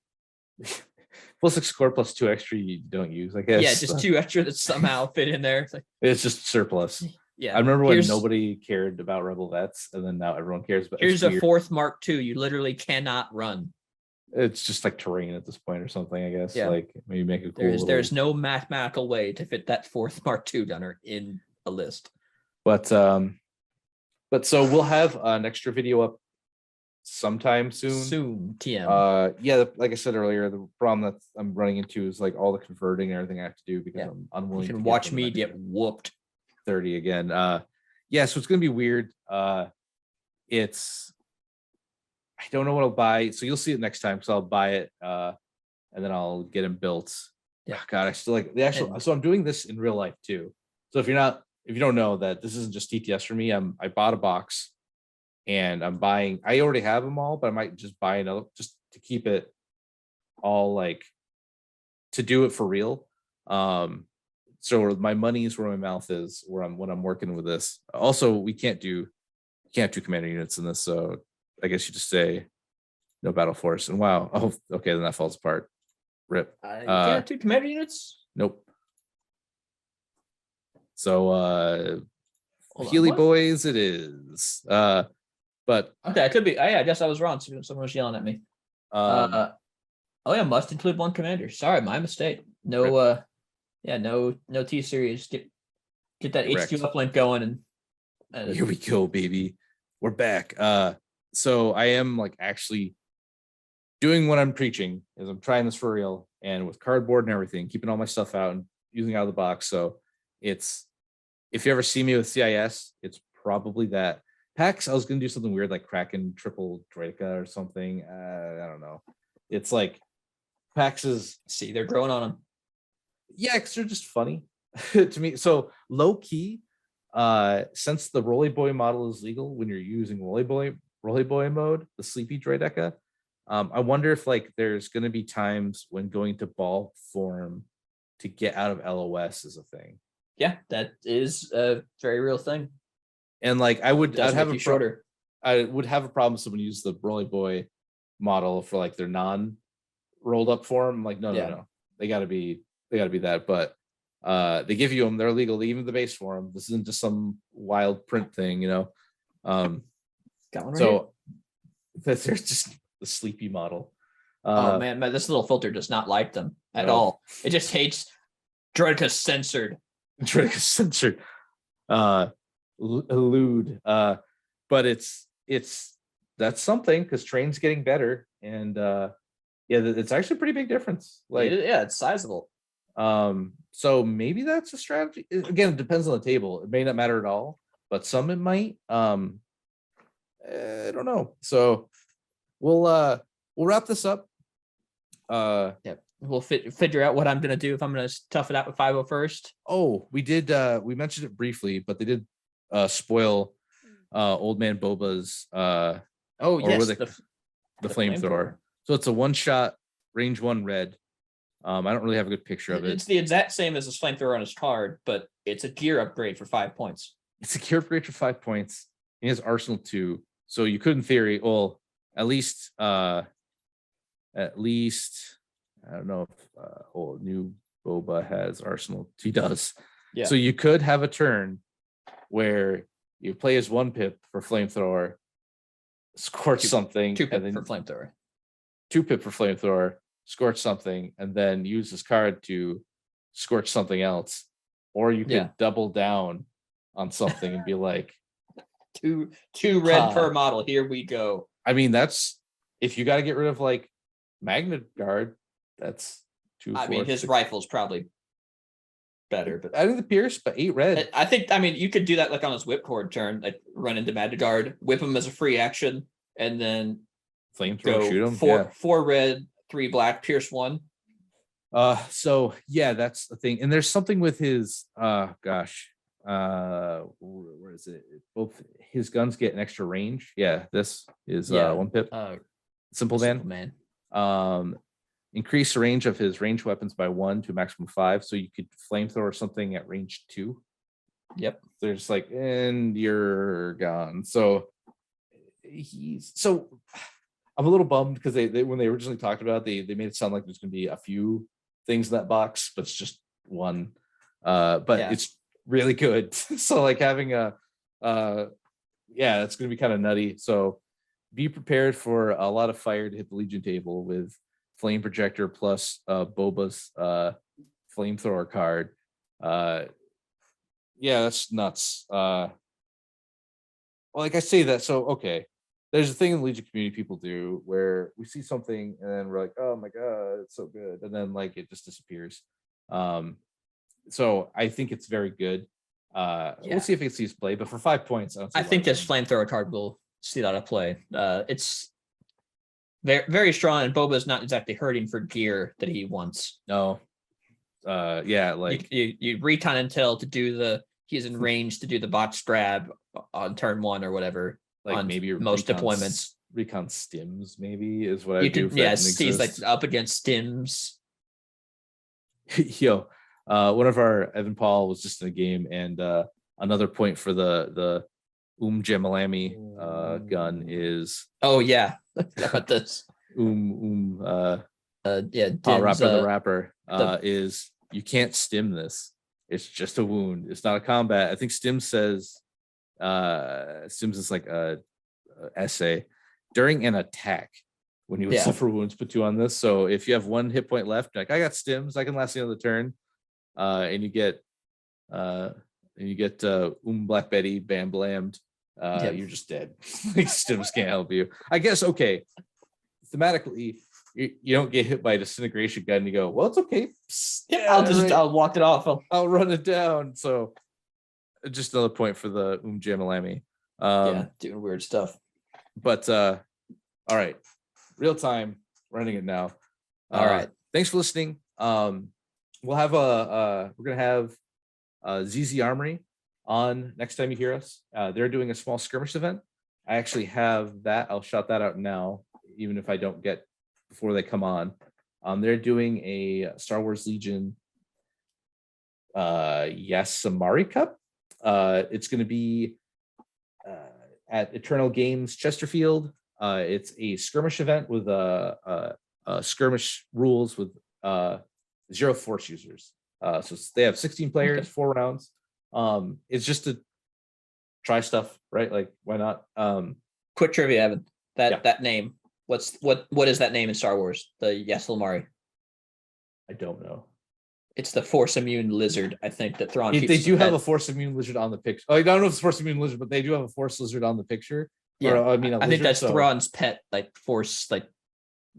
plus 6 core plus 2 extra you don't use, I guess. Yeah, just 2 extra that somehow fit in there. It's like, It's just surplus. yeah. I remember when nobody cared about Rebel Vets, and then now everyone cares. But here's a 4th Mark II you literally cannot run. It's just like terrain at this point or something, I guess. Yeah. Like maybe make a cool. There's no mathematical way to fit that 4th Mark II gunner in a list. But so we'll have an extra video up sometime soon. TM. Yeah, like I said earlier, the problem that I'm running into is like all the converting and everything I have to do because I'm unwilling. You can watch me get whooped. 30 again. Yeah, so it's gonna be weird. It's I don't know what I'll buy, so you'll see it next time. So I'll buy it, and then I'll get them built. Yeah. Oh, God, I still like the actual. So I'm doing this in real life too. So if you don't know that this isn't just TTS for me, I bought a box, and I'm buying. I already have them all, but I might just buy another just to keep it all like to do it for real. So my money is where my mouth is when I'm working with this. Also, we can't do commander units in this, so I guess you just say no battle force. And wow, oh okay, then that falls apart. Rip. You can't do commander units? Nope. So Healy boys it is. But okay, it could be. I guess I was wrong. Someone was yelling at me. Oh yeah, must include 1 commander. Sorry, my mistake. No no T series. Get that correct. HQ uplink going and here we go, baby. We're back. So I am like actually doing what I'm preaching is I'm trying this for real and with cardboard and everything, keeping all my stuff out and using out of the box. So it's, if you ever see me with CIS, it's probably that. PAX, I was going to do something weird like Kraken triple Draca or something. I don't know. It's like PAX is. See, they're growing on them. Yeah, because they're just funny to me. So low key, since the Rolly Boy model is legal when you're using Rolly Boy mode, the Sleepy Droideka, I wonder if like there's going to be times when going to ball form to get out of LOS is a thing. Yeah, that is a very real thing. And like I'd have a shorter. I would have a problem if someone used the Rolly Boy model for like their non rolled up form. I'm like, no, they got to be that. But they give you them, they're legal. They even the base form. This isn't just some wild print thing, you know. Got one right so there's just the Sleepy model. Oh man, this little filter does not like them at all. It just hates Droideka censored. Droideka censored. Elude. But it's that's something because train's getting better, and yeah, it's actually a pretty big difference. Like yeah, it's sizable. So maybe that's a strategy. Again, it depends on the table. It may not matter at all, but some it might. I don't know. So we'll wrap this up. Yeah, we'll figure out what I'm gonna do if I'm gonna tough it out with 501st. Oh, we did. We mentioned it briefly, but they did spoil Old Man Boba's. Oh yes, the flamethrower. So it's a 1-shot range 1 red. I don't really have a good picture of it. It's the exact same as his flamethrower on his card, but it's a gear upgrade for 5 points. It's a gear upgrade for 5 points. He has Arsenal 2, so you could, in theory, well, at least I don't know if new Boba has Arsenal. He does. Yeah. So you could have a turn where you play as 1 pip for flamethrower, scorch something, 2 pip for flamethrower. 2 pip for flamethrower, scorch something, and then use this card to scorch something else. Or you could double down on something and be like, two red per model. Here we go. I mean, that's if you got to get rid of like Magnet Guard, that's 2. I mean, his rifle's probably better, but I think the Pierce, but 8 red. I mean, you could do that like on his whipcord turn, like run into Magnet Guard, whip him as a free action, and then flamethrower, shoot him. 4 red, 3 black, Pierce 1. So yeah, that's the thing. And there's something with his where is it? Both his guns get an extra range. Yeah, this is 1 pip. Simple man. Increase the range of his ranged weapons by 1 to a maximum 5. So you could flamethrower something at range 2. Yep. They're just like, and you're gone. So I'm a little bummed because they when they originally talked about it, they made it sound like there's going to be a few things in that box, but it's just one. But it's really good. So like having a yeah, it's going to be kind of nutty. So be prepared for a lot of fire to hit the Legion table with flame projector plus Boba's flamethrower card. Yeah, that's nuts. Well, like I say that, so okay. There's a thing in the Legion community people do where we see something and then we're like, oh my god, it's so good, and then like it just disappears. So I think it's very good. We'll see if it sees play, but for 5 points, I think this flamethrower card will see that at play. It's very, very strong, and Boba's not exactly hurting for gear that he wants. No. Yeah, like you recon until to do he's in range to do the box grab on turn 1 or whatever. Like on maybe most recon, deployments. Recon stims maybe is what I You do. can, yeah, he's like up against stims. Yo, one of our Evan Paul was just in a game, and another point for the Jamalami gun is yeah. About this. Yeah, Dim's, Rapper the Rapper is you can't stim this. It's just a wound. It's not a combat. I think Stim says Stims is like a essay during an attack when you would suffer wounds, put 2 on this. So if you have 1 hit point left, like I got Stims, I can last the other turn, and you get Black Betty bam blammed. You're just dead. Like Stims can't help you. I guess okay. Thematically, you don't get hit by a disintegration gun. And you go, well, it's okay. I'll walk it off. I'll run it down. So just another point for the Jamalami. Doing weird stuff. But all right, real time running it now. All right, thanks for listening. We'll have we're gonna have ZZ Armory on next time you hear us. They're doing a small skirmish event. I actually have that. I'll shout that out now, even if I don't get before they come on. They're doing a Star Wars Legion Samari Cup. It's going to be at Eternal Games Chesterfield. It's a skirmish event with skirmish rules with 0 force users. So they have 16 players, 4 rounds. It's just to try stuff, right? Like, why not? Quick trivia, Evan. That name. What is that name in Star Wars? The Yaslamari. I don't know. It's the Force Immune Lizard, I think, that Thrawn keeps. They do have a Force Immune Lizard on the picture. Oh, I don't know if it's Force Immune Lizard, but they do have a Force Lizard on the picture. Yeah, or, I think that's Thrawn's pet, like Force, like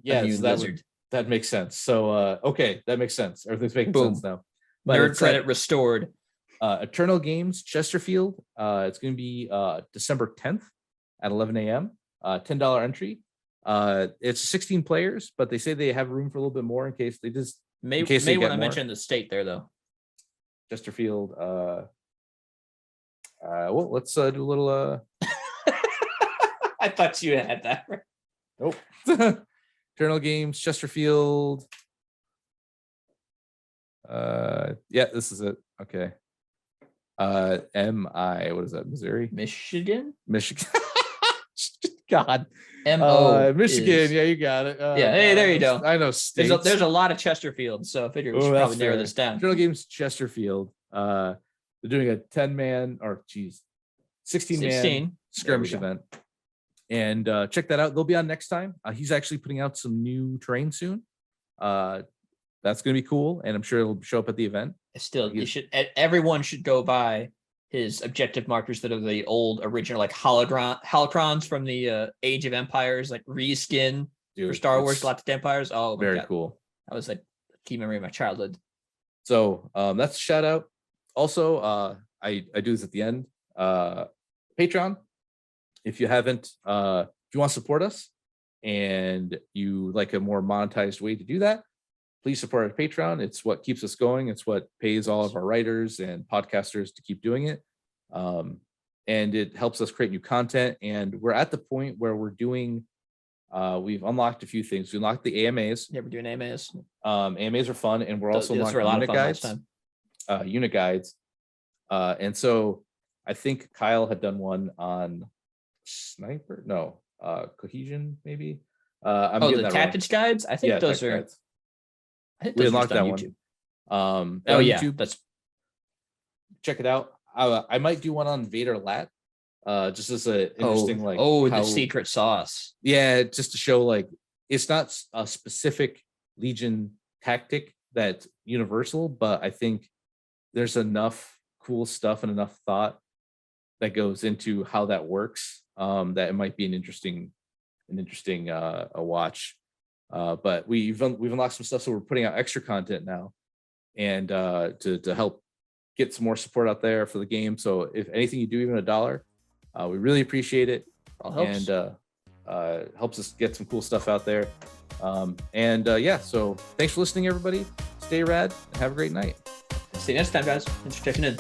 Immune Lizard. That makes sense. So, okay, that makes sense. Everything's making sense now. But nerd credit restored. Eternal Games Chesterfield. It's going to be December 10th at 11 a.m. $10 entry. It's 16 players, but they say they have room for a little bit more in case they just may want to mention the state there though. Chesterfield. Well, let's do a little. I thought you had that. Nope. Eternal Games Chesterfield. Yeah, this is it. Okay. MI. What is that? Missouri? Michigan. God. MO. Michigan. Yeah, you got it. Hey, there you go. I know states. There's a lot of Chesterfield, so I figure we should probably narrow this down. Eternal Games Chesterfield. They're doing a 16-man skirmish event. And check that out. They'll be on next time. He's actually putting out some new terrain soon. That's going to be cool, and I'm sure it'll show up at the event. Everyone should go buy his objective markers that are the old original, like holocrons from the Age of Empires, like reskin for Star Wars Galactic Empires. Oh, my God. Cool. That was like a key memory of my childhood. So that's a shout out. Also, I do this at the end. Patreon. If you haven't, if you want to support us and you like a more monetized way to do that, please support our Patreon. It's what keeps us going. It's what pays all of our writers and podcasters to keep doing it. And it helps us create new content. And we're at the point where we're doing, we've unlocked a few things. We unlocked the AMAs. Yeah, we're doing AMAs. AMAs are fun. And we're also unlocking unit guides. And so I think Kyle had done one on Sniper. No, Cohesion, maybe. I'm Oh, getting the that wrong. tactics guides. I think Yeah, those tactic are. guides. I think We those are just unlocked on that YouTube. one. Oh On yeah, YouTube, that's check it out. I might do one on Vader Lat, just as a interesting the how, secret sauce. yeah, just to show like it's not a specific Legion tactic that's universal, but I think there's enough cool stuff and enough thought that goes into how that works, that it might be an interesting a watch. But we've unlocked some stuff, so we're putting out extra content now, and to help get some more support out there for the game. So if anything you do, even $1, we really appreciate it. All helps. And helps us get some cool stuff out there. Yeah, so thanks for listening, everybody. Stay rad and have a great night. See you next time, guys. Thanks for checking in.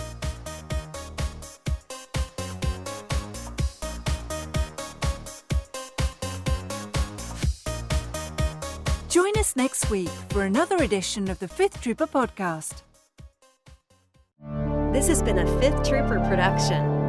Join us next week for another edition of the Fifth Trooper podcast. This has been a Fifth Trooper production.